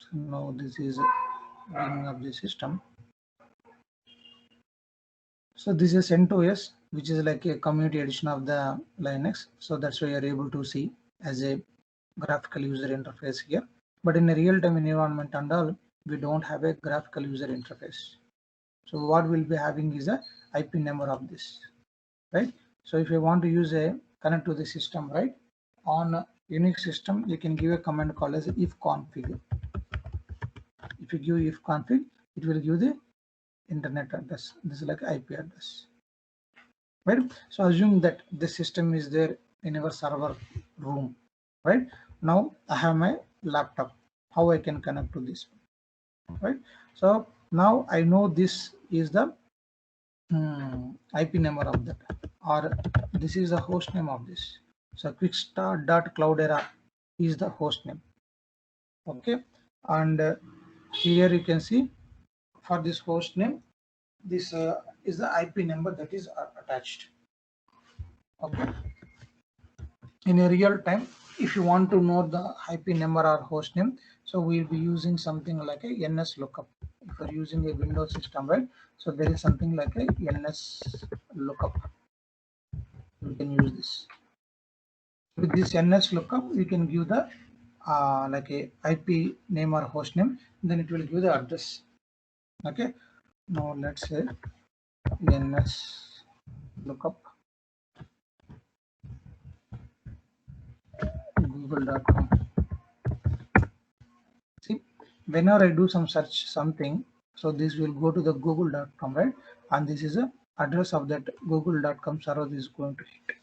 So now this is bringing up the system. So this is CentOS, which is like a community edition of the Linux. So that's why you're able to see as a graphical user interface here. But in a real-time environment and all, we don't have a graphical user interface. So what we'll be having is a IP number of this, right? So if you want to use a connect to the system, right? On a Unix system, you can give a command called as ifconfig. If you give ifconfig, it will give the internet address. This is like IP address, right? So assume that the system is there in our server room, right? Now I have my laptop. How I can connect to this, right? So now I know this is the IP number of that, or this is the host name of this. So quickstart.cloudera is the host name. Okay, and here you can see for this host name, this is the IP number that is attached. Okay, in a real time, if you want to know the IP number or host name, so we'll be using something like a NS lookup. If you're using a Windows system, right? So there is something like a NS lookup. You can use this. With this NS lookup, you can give the like a IP name or host name, then it will give the address. Okay. Now let's say NS lookup google.com. See, whenever I do some search something, so this will go to the google.com, right? And this is the address of that google.com server is going to hit,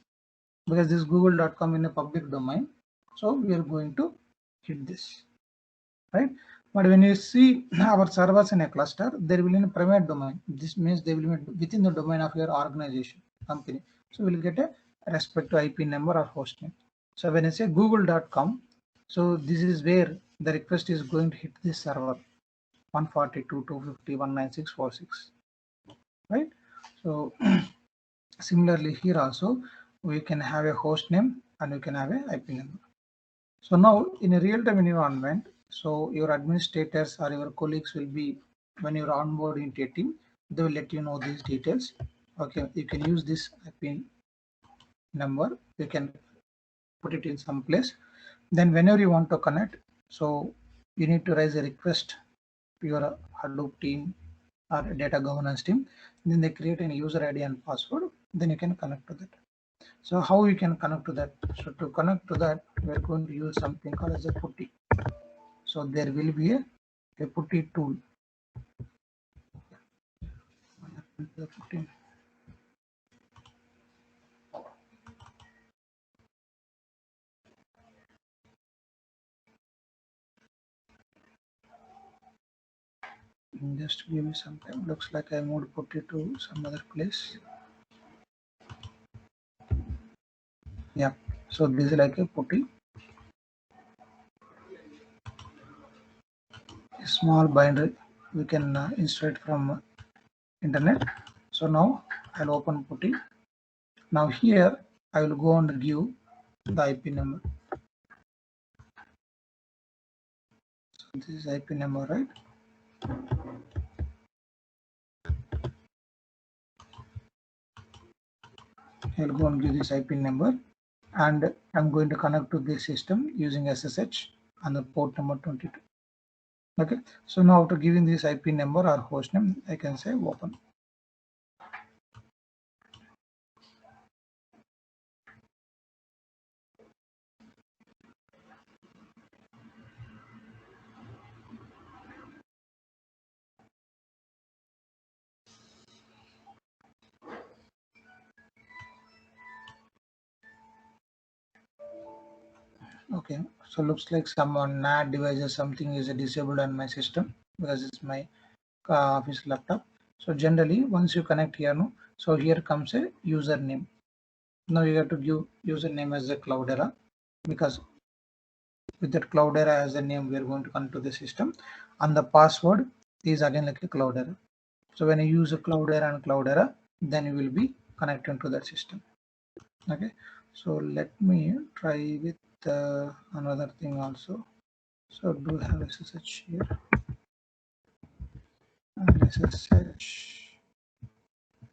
because this google.com in a public domain. So we are going to hit this, right? But when you see our servers in a cluster, they will in a private domain. This means they will be within the domain of your organization, company. So we'll get a respect to IP number or host name. So when I say google.com, so this is where the request is going to hit this server 142.250.196.46, right? So similarly here also we can have a host name and we can have a IP number. So now in a real-time environment, so your administrators or your colleagues will be, when you're onboarding into a team, they will let you know these details. Okay, you can use this IP number, you can put it in some place. Then whenever you want to connect, so you need to raise a request to your Hadoop team or data governance team. Then they create a user ID and password. Then you can connect to that. So how you can connect to that? So to connect to that, we are going to use something called as a PuTTY. So there will be a PuTTY tool. The PuTTY. Just give me some time. Looks like I moved PuTTY to some other place. Yeah. So this is like a PuTTY. A small binary we can insert from internet. So now I'll open PuTTY. Now here I will go and give the IP number. So this is IP number, right? I'll go and give this IP number, and I'm going to connect to this system using SSH on the port number 22. Okay, so now after giving this IP number or host name, I can say open. Okay, so looks like some NAT device or something is disabled on my system because it's my office laptop. So generally, once you connect here, no, so here comes a username. Now you have to give username as a Cloudera, because with that Cloudera as a name, we are going to connect to the system, and the password is again like a Cloudera. So when you use a Cloudera and Cloudera, then you will be connecting to that system. Okay, so let me try with another thing also. So do have SSH here, and SSH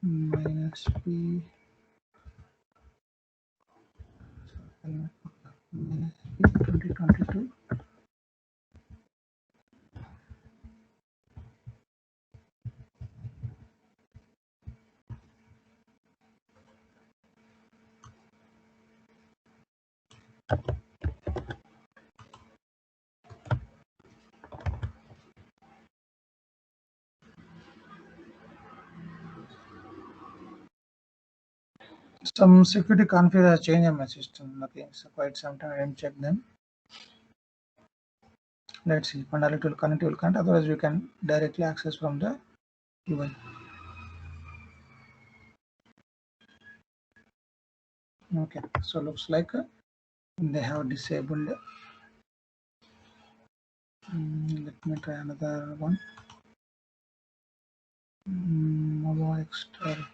minus P minus P 2022. Some security config has changed in my system. Okay, so quite some time I didn't check them. Let's see. Fundal will connect, will connect. Otherwise, we can directly access from the UI. Okay, so looks like they have disabled. Let me try another one. Momo extra.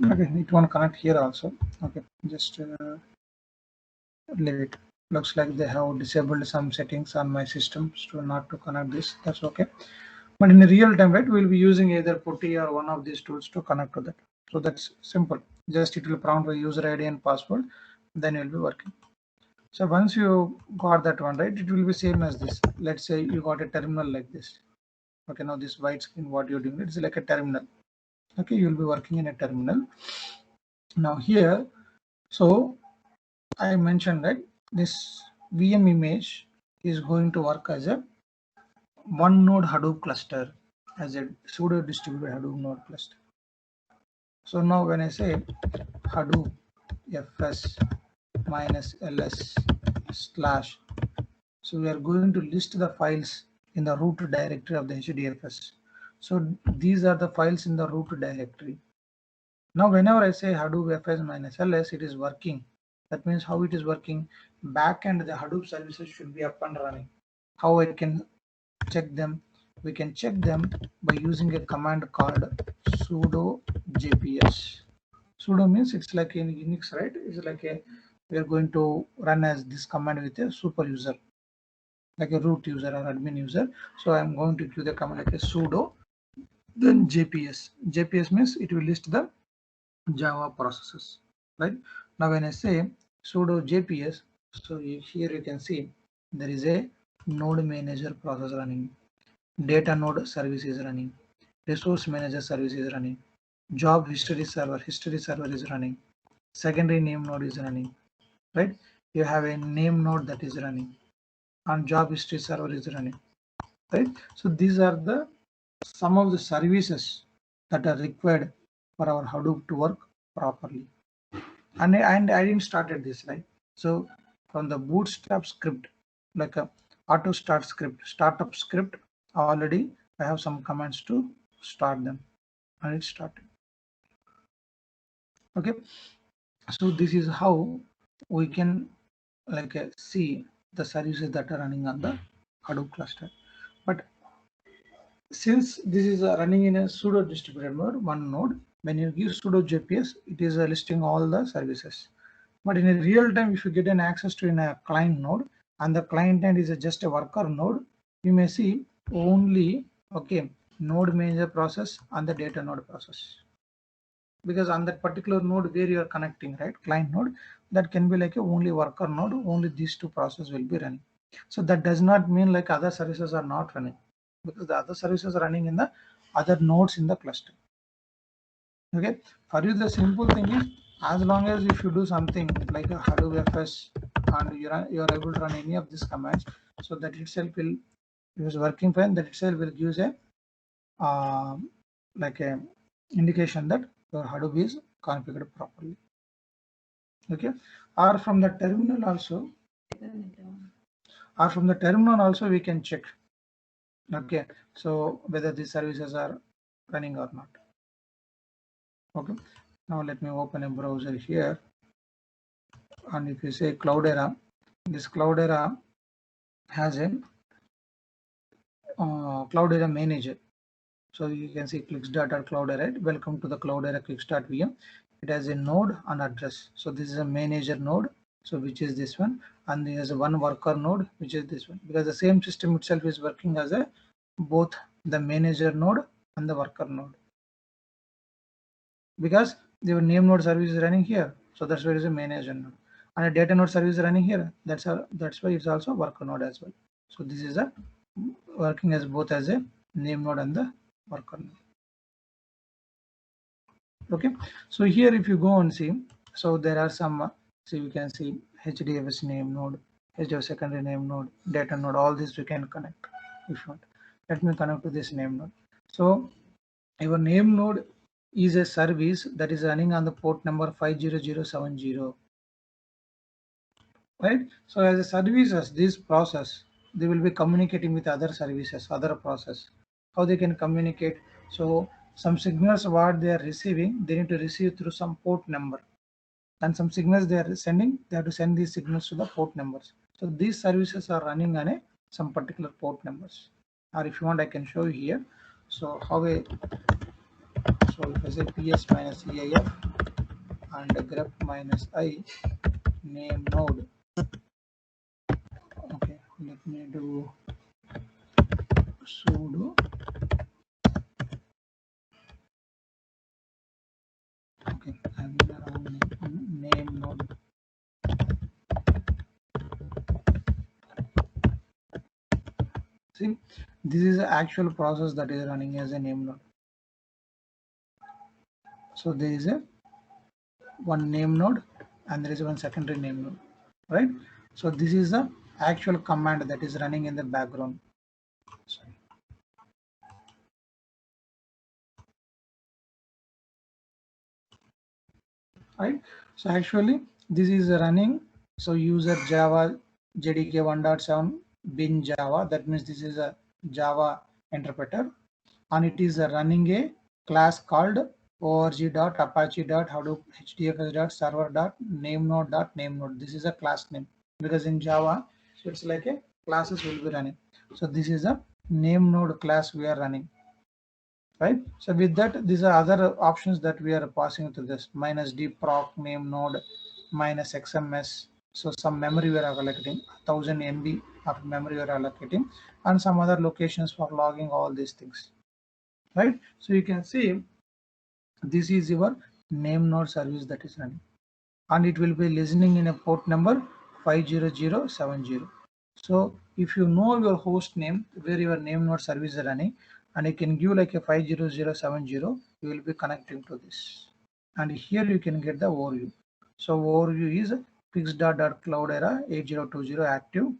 Okay, it won't connect here also. Okay, just leave it. Looks like they have disabled some settings on my systems to not to connect this. That's okay. But in the real time, right, we'll be using either PuTTY or one of these tools to connect to that. So that's simple. Just it will prompt the user ID and password, then you'll be working. So once you got that one, right, it will be same as this. Let's say you got a terminal like this. Okay, now this white screen, what you're doing, it's like a terminal. Okay, you'll be working in a terminal. Now here, so I mentioned that this VM image is going to work as a one node Hadoop cluster, as a pseudo distributed Hadoop node cluster. So now when I say Hadoop fs minus ls slash, so we are going to list the files in the root directory of the HDFS. So these are the files in the root directory. Now whenever I say Hadoop fs minus ls, it is working. That means how it is working, backend the Hadoop services should be up and running. How I can check them? We can check them by using a command called sudo jps. Sudo means it's like in Unix, right? It's like a, we are going to run as this command with a super user, like a root user or admin user. So I'm going to give the command like a sudo, then jps. Jps means it will list the Java processes, right? Now when I say sudo jps, so here you can see there is a node manager process running, data node service is running, resource manager service is running, job history server is running, secondary name node is running, right? You have a name node that is running, and job history server is running, right? So these are the some of the services that are required for our Hadoop to work properly. And I didn't started this, right? So from the bootstrap script, like a auto start script, startup script, already I have some commands to start them, and it started. Okay, so this is how we can like see the services that are running on the Hadoop cluster. But since this is running in a pseudo distributed mode, one node, when you give sudo jps, it is listing all the services. But in a real time, if you get an access to in a client node, and the client end is just a worker node, you may see only, okay, node manager process and the data node process. Because on that particular node where you are connecting, right, client node, that can be like a only worker node, only these two processes will be running. So that does not mean like other services are not running, because the other services are running in the other nodes in the cluster. Okay, for you the simple thing is, as long as if you do something like a Hadoop fs and you are able to run any of these commands, so that itself will, if it's working fine, that itself will give a like a indication that your Hadoop is configured properly. Okay, or from the terminal also, we can check. Okay, so whether these services are running or not. Okay, now let me open a browser here, and if you say Cloudera, this Cloudera has a Cloudera manager. So you can see clicks.cloudera, right? Welcome to the Cloudera clicks.vm. It has a node and address. So this is a manager node, so which is this one, and there's a one worker node, which is this one, because the same system itself is working as a both the manager node and the worker node. Because the name node service is running here, so that's why it is a manager node, and a data node service is running here. That's why it's also a worker node as well. So this is a working as both as a name node and the worker node. Okay, so here if you go and see, so there are some, so you can see HDFS name node, HDFS secondary name node, data node, all this we can connect if you want. Let me connect to this name node. So your name node is a service that is running on the port number 50070, right? So as a services, this process, they will be communicating with other services, other process. How they can communicate? So some signals what they are receiving, they need to receive through some port number, and some signals they are sending, they have to send these signals to the port numbers. So these services are running on a some particular port numbers. Or if you want, I can show you here. So how a, so if I say ps minus eif and grep minus I name node. Okay, let me do sudo okay, I'm around name node. See, this is the actual process that is running as a name node. So there is a one name node and there is one secondary name node, right? So this is the actual command that is running in the background. Sorry. Right, so actually this is running. So user Java JDK 1.7 bin Java, that means this is a Java interpreter, and it is running a class called org.apache.hadoop hdfs.server.namenode.namenode. This is a class name because in Java, so it's like a classes will be running. So this is a name node class we are running, right? So with that, these are other options that we are passing to this minus d proc name node minus xms. So some memory we are allocating 1000 MB of memory we are allocating, and some other locations for logging all these things, right? So you can see this is your name node service that is running, and it will be listening in a port number 50070. So if you know your host name where your name node service is running, and you can give like a 50070, you will be connecting to this. And here you can get the overview. So overview is fixed.cloudera 8020 active.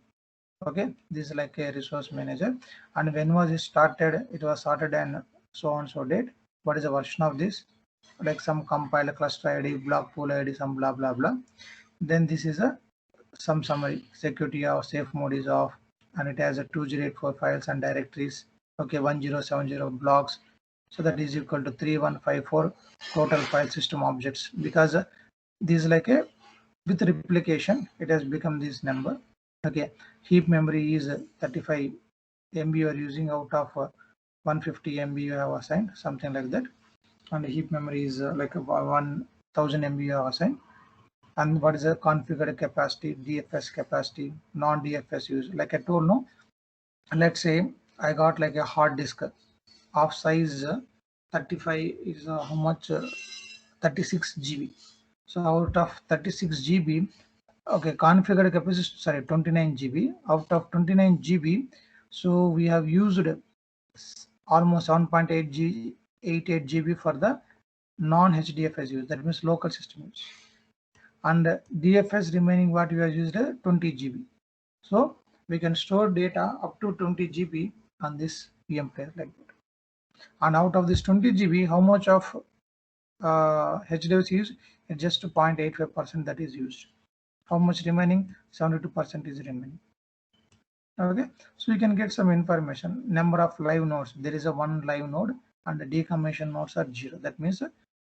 Okay, this is like a resource manager. And when was it started? It was started and so on so date. What is the version of this? Like some compile cluster ID, block pool ID, some blah blah blah. Then this is a some summary. Security or safe mode is off, and it has a 2084 files and directories. Okay, 1070 blocks. So that is equal to 3154 total file system objects, because this is like a with replication it has become this number. Okay, heap memory is 35 MB you are using out of 150 MB you have assigned, something like that. And heap memory is like 1000 MB you have assigned. And what is the configured capacity, DFS capacity, non-DFS use? Like I told, no, let's say I got like a hard disk of size 35 is how much 36 GB. So out of 36 GB, okay, configured capacity, sorry, 29 GB. Out of 29 GB, so we have used almost 7.88 GB for the non-HDFS use, that means local system use. And DFS remaining what we have used 20 GB. So we can store data up to 20 GB on this VM player like that. And out of this 20 GB, how much of HDFS use? It's just 0.85% that is used. How much remaining? 72% is remaining. Okay, so you can get some information. Number of live nodes. There is a one live node, and the decommission nodes are 0. That means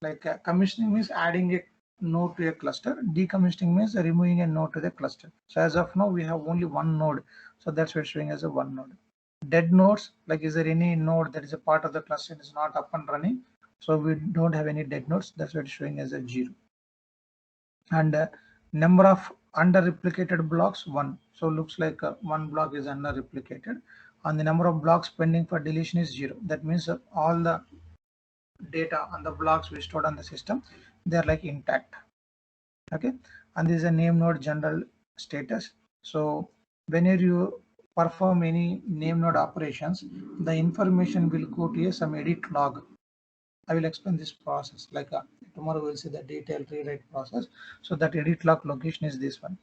like commissioning means adding a node to a cluster. Decommissioning means removing a node to the cluster. So as of now, we have only one node. So that's why it's showing as a one node. Dead nodes, like is there any node that is a part of the cluster is not up and running? So we don't have any dead nodes. That's why it's showing as a 0. And number of under replicated blocks 1. So looks like one block is under replicated, and the number of blocks pending for deletion is 0. That means all the data on the blocks we stored on the system, they are like intact. Okay, and this is a name node general status. So whenever you perform any name node operations, the information will go to some edit log. I will explain this process like tomorrow we'll see the detailed rewrite process. So that edit log location is this one,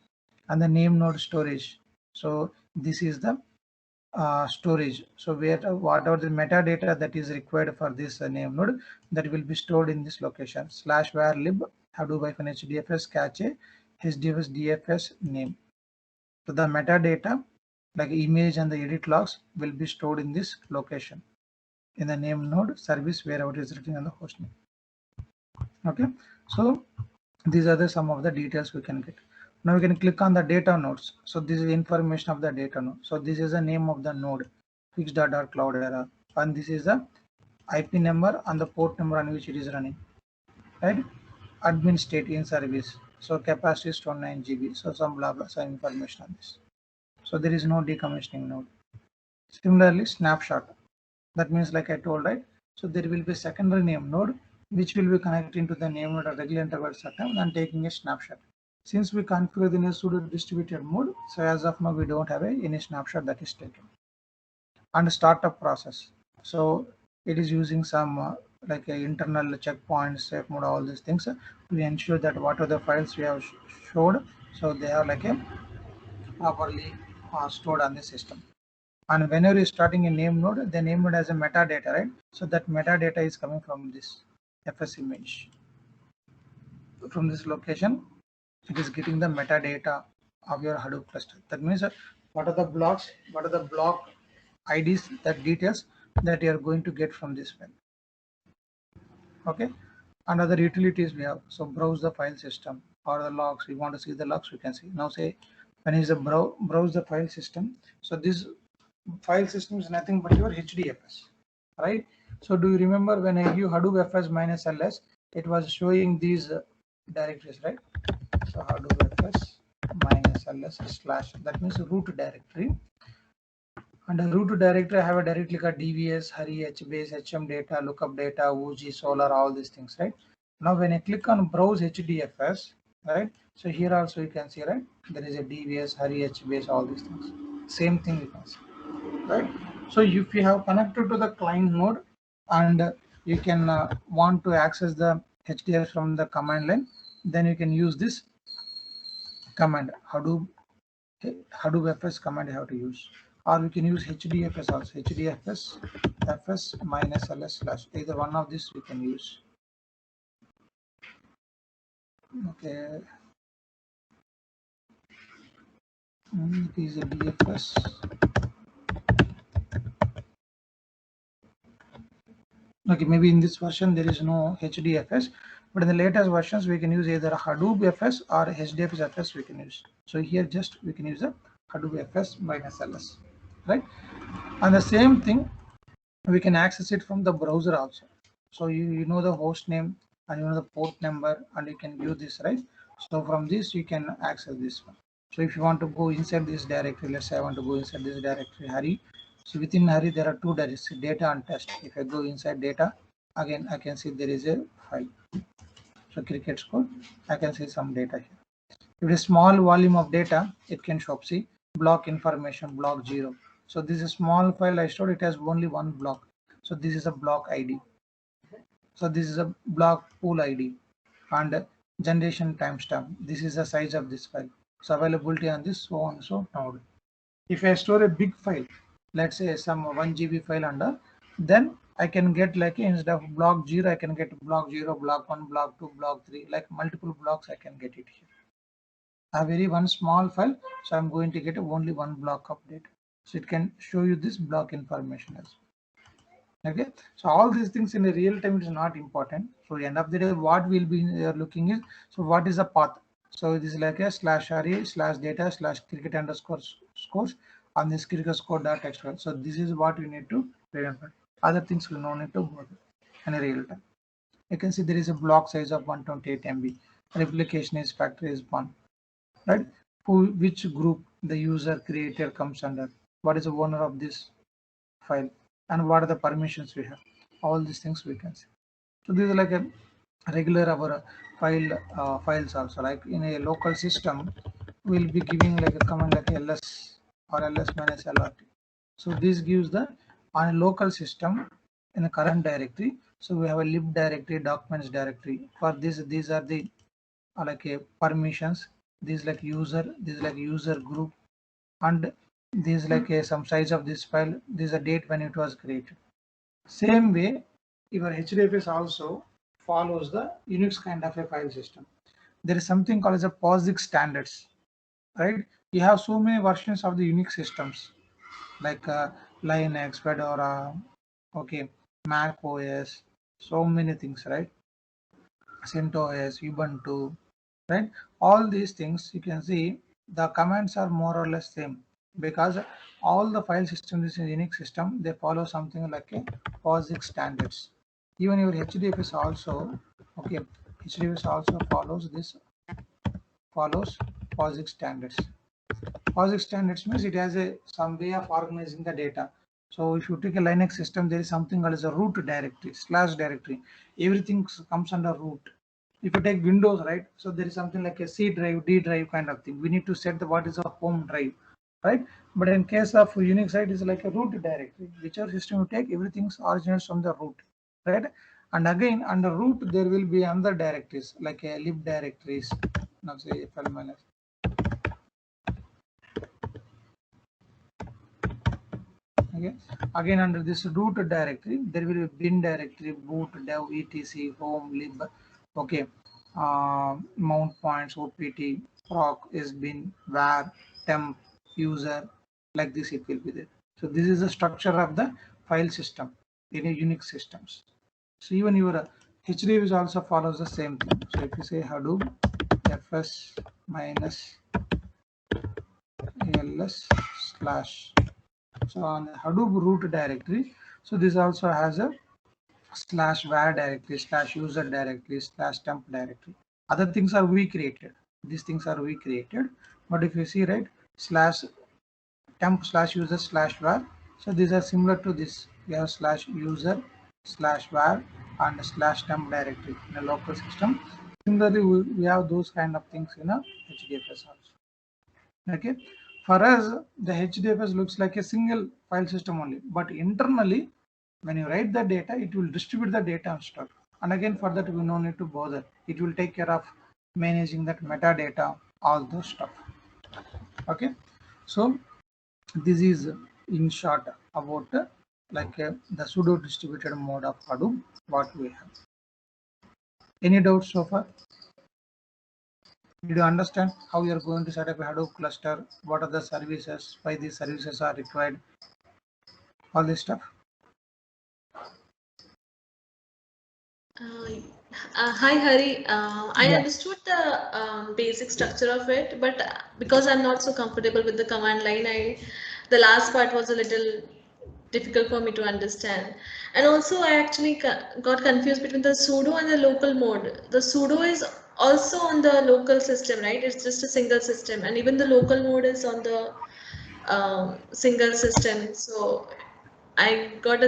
and the name node storage. So this is the storage. So where whatever the metadata that is required for this name node, that will be stored in this location /var lib hadoop-hdfs cache hdfs dfs name. So the metadata like image and the edit logs will be stored in this location in the name node service wherever it is written on the host name. Okay, so these are the some of the details we can get. Now we can click on the data nodes. So this is information of the data node. So this is the name of the node fixed.cloudera, and this is the IP number and the port number on which it is running, right? Admin state in service. So capacity is 29 GB. So some blah blah some information on this. So there is no decommissioning node. Similarly, snapshot. That means like I told, right? So there will be a secondary name node which will be connecting to the name node at regular intervals at time and taking a snapshot. Since we configured in a pseudo distributed mode, so as of now we don't have any snapshot that is taken. and startup process. So it is using some like internal checkpoints, safe mode, all these things to ensure that what are the files we have showed, so they are like a properly stored on the system. And whenever you're starting a name node, the name node has a metadata, right? So that metadata is coming from this FS image. From this location, it is getting the metadata of your Hadoop cluster. That means what are the blocks, what are the block IDs, that details that you are going to get from this file. Okay. And other utilities we have. So browse the file system or the logs. We want to see the logs, we can see. Now say when is the browse the file system. So this file system is nothing but your HDFS, right? So do you remember when I give Hadoop FS minus ls, it was showing these directories, right? So Hadoop FS minus ls slash, that means root directory. Under root directory, I have a directly called DVS, Hari, HBase, HM data, lookup data, OG, Solar, all these things, right? Now when I click on browse HDFS, right? So here also you can see, right? There is a DVS, Hari, HBase, all these things. Same thing you can see, right? So if you have connected to the client node and you can want to access the HDFS from the command line, then you can use this command Hadoop FS command you have to use, or we can use HDFS also. HDFS FS minus ls slash, either one of this we can use. Okay, it is a DFS. Okay, maybe in this version there is no HDFS, but in the latest versions we can use either Hadoop FS or HDFS FS we can use. So here just we can use a Hadoop FS minus ls, right? And the same thing we can access it from the browser also. So you know the host name and you know the port number and you can view this, right? So from this you can access this one. So if you want to go inside this directory, let's say I want to go inside this directory Hari. So within Hari there are two directories, data and test. If I go inside data, again I can see there is a file. So cricket score, I can see some data here. If it is small volume of data, it can show up. See, block information, block 0. So this is a small file I stored, it has only one block. So this is a block ID. So this is a block pool ID and generation timestamp. This is the size of this file. So availability on this, so on so node. If I store a big file, let's say some 1 GB file under, then I can get like instead of block 0, I can get block 0, block 1, block 2, block 3, like multiple blocks I can get it here. A very one small file, so I'm going to get only one block of data, so it can show you this block information as well. Okay, so all these things in the real time is not important. So end of the day what we'll be looking is, so what is the path. So this is like a slash array slash data slash cricket underscore scores on this cricket score dot text file. So this is what you need to remember. Other things will no need to bother in a real time. You can see there is a block size of 128 MB. Replication is factor is 1. Right? Which group the user creator comes under, what is the owner of this file, and what are the permissions we have. All these things we can see. So this is like a regular our files also. Like in a local system, we'll be giving like a command like ls or ls minus lrt. So this gives the on a local system in the current directory. So we have a lib directory, documents directory. For this, these are the like a permissions. This like user, this like user group, and this like a some size of this file. This is a date when it was created. Same way, your HDFS also follows the Unix kind of a file system. There is something called as a POSIX standards, right? You have so many versions of the Unix systems like Linux, Fedora, okay, Mac OS, so many things, right? CentOS, Ubuntu, right? All these things you can see the commands are more or less same, because all the file systems in Unix system they follow something like a POSIX standards. Even your HDFS also, okay, HDFS also follows POSIX standards. POSIX standards means it has a some way of organizing the data. So if you take a Linux system, there is something called as a root directory, slash directory. Everything comes under root. If you take Windows, right? So there is something like a C drive, D drive kind of thing. We need to set the what is a home drive. right? But in case of Unix, it is like a root directory. Whichever system you take, everything originates from the root, right? And again, under root, there will be other directories like a lib directories. Now say fl minus. Okay. Again, under this root directory, there will be bin directory, boot, dev, etc, home, lib. Okay. Mount points, opt, proc, sbin, var, temp, user, like this it will be there. So this is the structure of the file system in a Unix systems. So even your HDFS also follows the same thing. So if you say Hadoop fs minus ls slash, so on the Hadoop root directory, so this also has a slash var directory, slash user directory, slash temp directory. Other things are we created. These things are we created. But if you see, right, slash temp slash user slash var, so these are similar to this. We have slash user slash var and slash temp directory in a local system. Similarly, we have those kind of things in a HDFS also. Okay, for us the HDFS looks like a single file system only, but internally when you write the data, it will distribute the data and stuff. And again, for that we no need to bother. It will take care of managing that metadata, all those stuff. Okay, so this is in short about the pseudo distributed mode of Hadoop what we have. Any doubts so far? Did you understand how you are going to set up a Hadoop cluster? What are the services? Why these services are required? All this stuff. Hi Hari, I understood the basic structure of it, but because I'm not so comfortable with the command line, the last part was a little difficult for me to understand. And also I actually got confused between the sudo and the local mode. The sudo is also on the local system, right? It's just a single system, and even the local mode is on the single system. So I got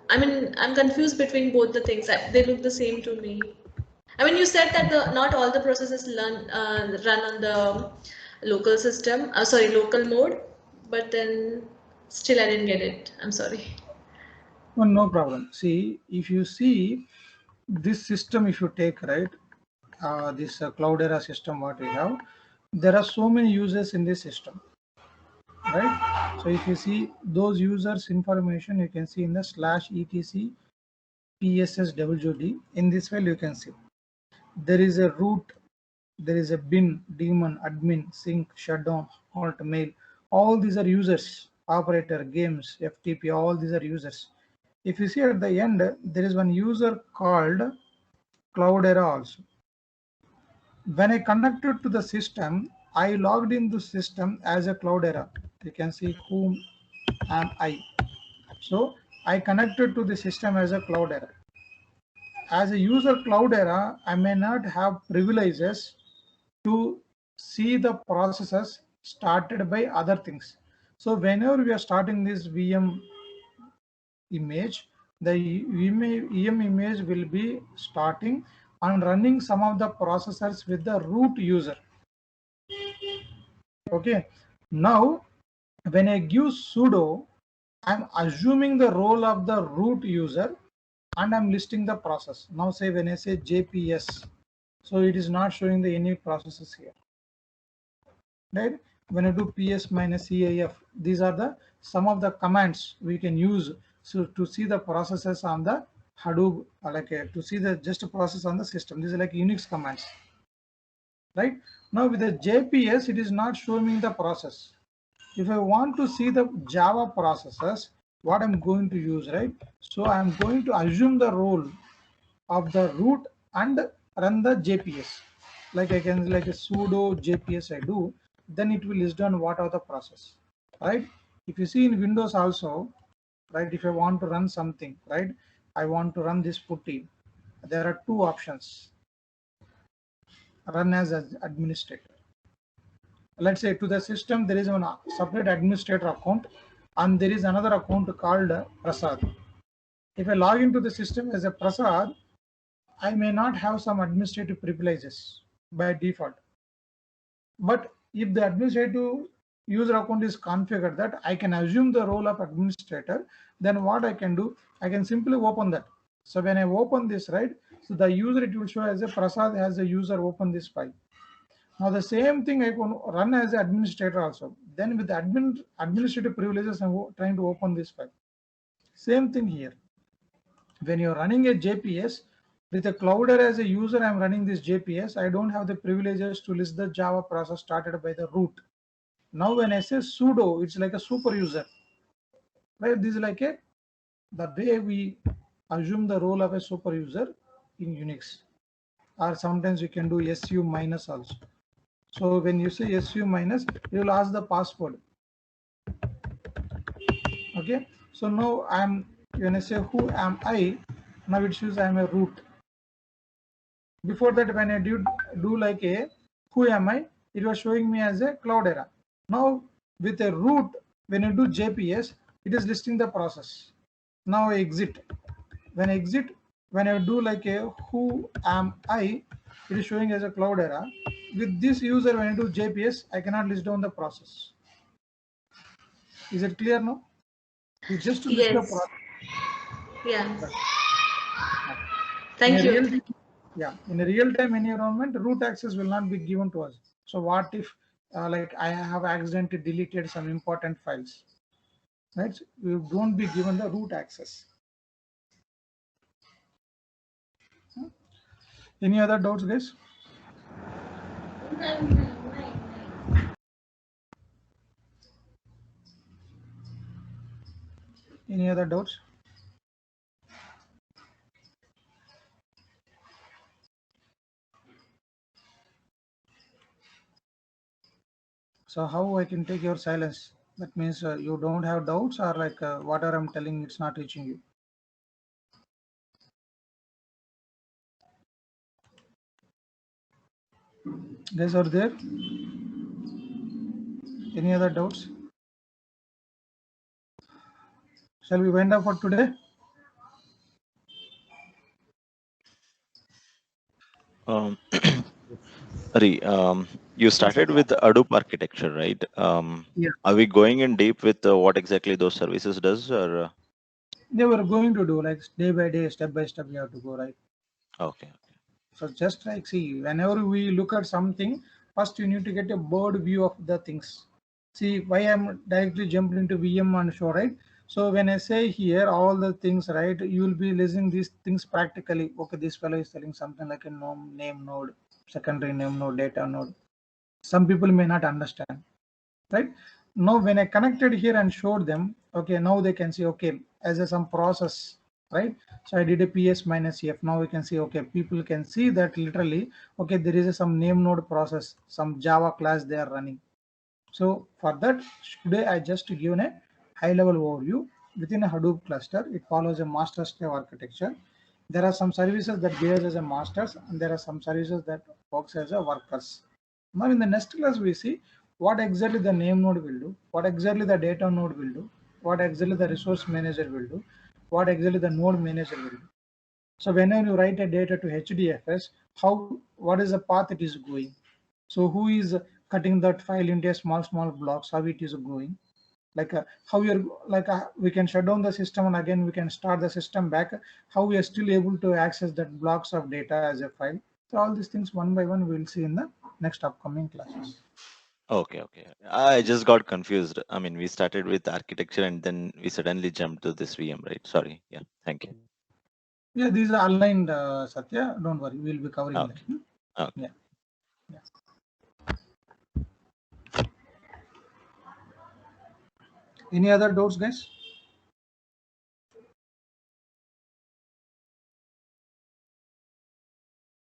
I mean, I'm confused between both the things. They look the same to me. I mean, you said that not all the processes run on the local system, sorry, local mode, but then still I didn't get it. I'm sorry. Well, no problem. See, if you see this system, if you take, right, this Cloudera system, what we have, there are so many users in this system, right? So if you see those users information, you can see in the slash etc psswd. In this file, you can see there is a root, there is a bin, daemon, admin, sync, shutdown, alt, mail. All these are users, operator, games, FTP, all these are users. If you see at the end, there is one user called Cloudera also. When I connected to the system, I logged in the system as a Cloudera. You can see whom am I. So I connected to the system as a Cloudera. As a user Cloudera, I may not have privileges to see the processes started by other things. So whenever we are starting this VM image, the EM image will be starting and running some of the processors with the root user. Okay, now when I give sudo, I'm assuming the role of the root user and I'm listing the process. Now say when I say JPS, so it is not showing the any processes here, right? When I do PS minus EAF, these are the some of the commands we can use so to see the processes on the Hadoop, to see the just process on the system. These are like Unix commands, right? Now with the JPS, it is not showing me the process. If I want to see the Java processes, what I'm going to use, right? So I'm going to assume the role of the root and run the JPS. Like I can like a sudo JPS I do, then it will list down what are the process, right? If you see in Windows also, right, if I want to run something, right, I want to run this putty, there are two options. Run as an administrator. Let's say to the system there is a separate administrator account and there is another account called Prasad. If I log into the system as a Prasad, I may not have some administrative privileges by default. But if the administrative user account is configured that I can assume the role of administrator, then what I can do, I can simply open that. So when I open this, right, so the user, it will show as a Prasad has a user open this file. Now the same thing I can run as an administrator also. Then with the administrative privileges, I'm trying to open this file. Same thing here. When you're running a JPS with a Cloudera as a user, I'm running this JPS. I don't have the privileges to list the Java process started by the root. Now when I say sudo, it's like a super user, right? This is like the way we assume the role of a super user in Unix, or sometimes you can do su minus also. So when you say su minus, you will ask the password. Okay. So now when I say who am I, now it shows I am a root. Before that, when I do like a who am I, it was showing me as a Cloudera. Now with a root, when you do JPS, it is listing the process. Now I exit. When I exit, when I do like a who am I, it is showing as a Cloudera. With this user, when I do JPS, I cannot list down the process. Is it clear now? It's just to list the Yes. process. Yeah. Thank you. In a real-time environment, root access will not be given to us. So what if like I have accidentally deleted some important files, right? We don't be given the root access. Any other doubts, guys? Any other doubts? So how I can take your silence? That means you don't have doubts, or like whatever I'm telling, it's not reaching you. Guys, are there? Any other doubts? Shall we wind up for today? Hari, you started with Hadoop architecture, right? Yeah. Are we going in deep with what exactly those services does, or? They were going to do like day by day, step by step, you have to go, right? Okay. So just like, see, whenever we look at something, first you need to get a broad view of the things. See, why I'm directly jumping into VM and show, right? So when I say here all the things, right, you will be listening these things practically. Okay, this fellow is telling something like a name node, secondary name node, data node. Some people may not understand, right? Now when I connected here and showed them, okay, now they can see, okay, as a some process, right? So I did a ps minus f. Now we can see, okay, people can see that literally, okay, there is some name node process, some Java class they are running. So for that, today I just given a high level overview. Within a Hadoop cluster, it follows a master slave architecture. There are some services that behave as a masters, and there are some services that works as a workers. Now in the next class, we see what exactly the name node will do, what exactly the data node will do, what exactly the resource manager will do, what exactly the node manager will do. So whenever you write a data to HDFS, what is the path it is going? So who is cutting that file into a small blocks? How it is going? Like how you're like we can shut down the system and again we can start the system back. How we are still able to access that blocks of data as a file? So all these things one by one we'll see in the next upcoming classes. Okay. I just got confused. I mean, we started with architecture and then we suddenly jumped to this VM, right? Sorry. Yeah. Thank you. Yeah, these are aligned, Satya. Don't worry, we'll be covering Okay. that. Okay. Yeah. Any other doubts, guys?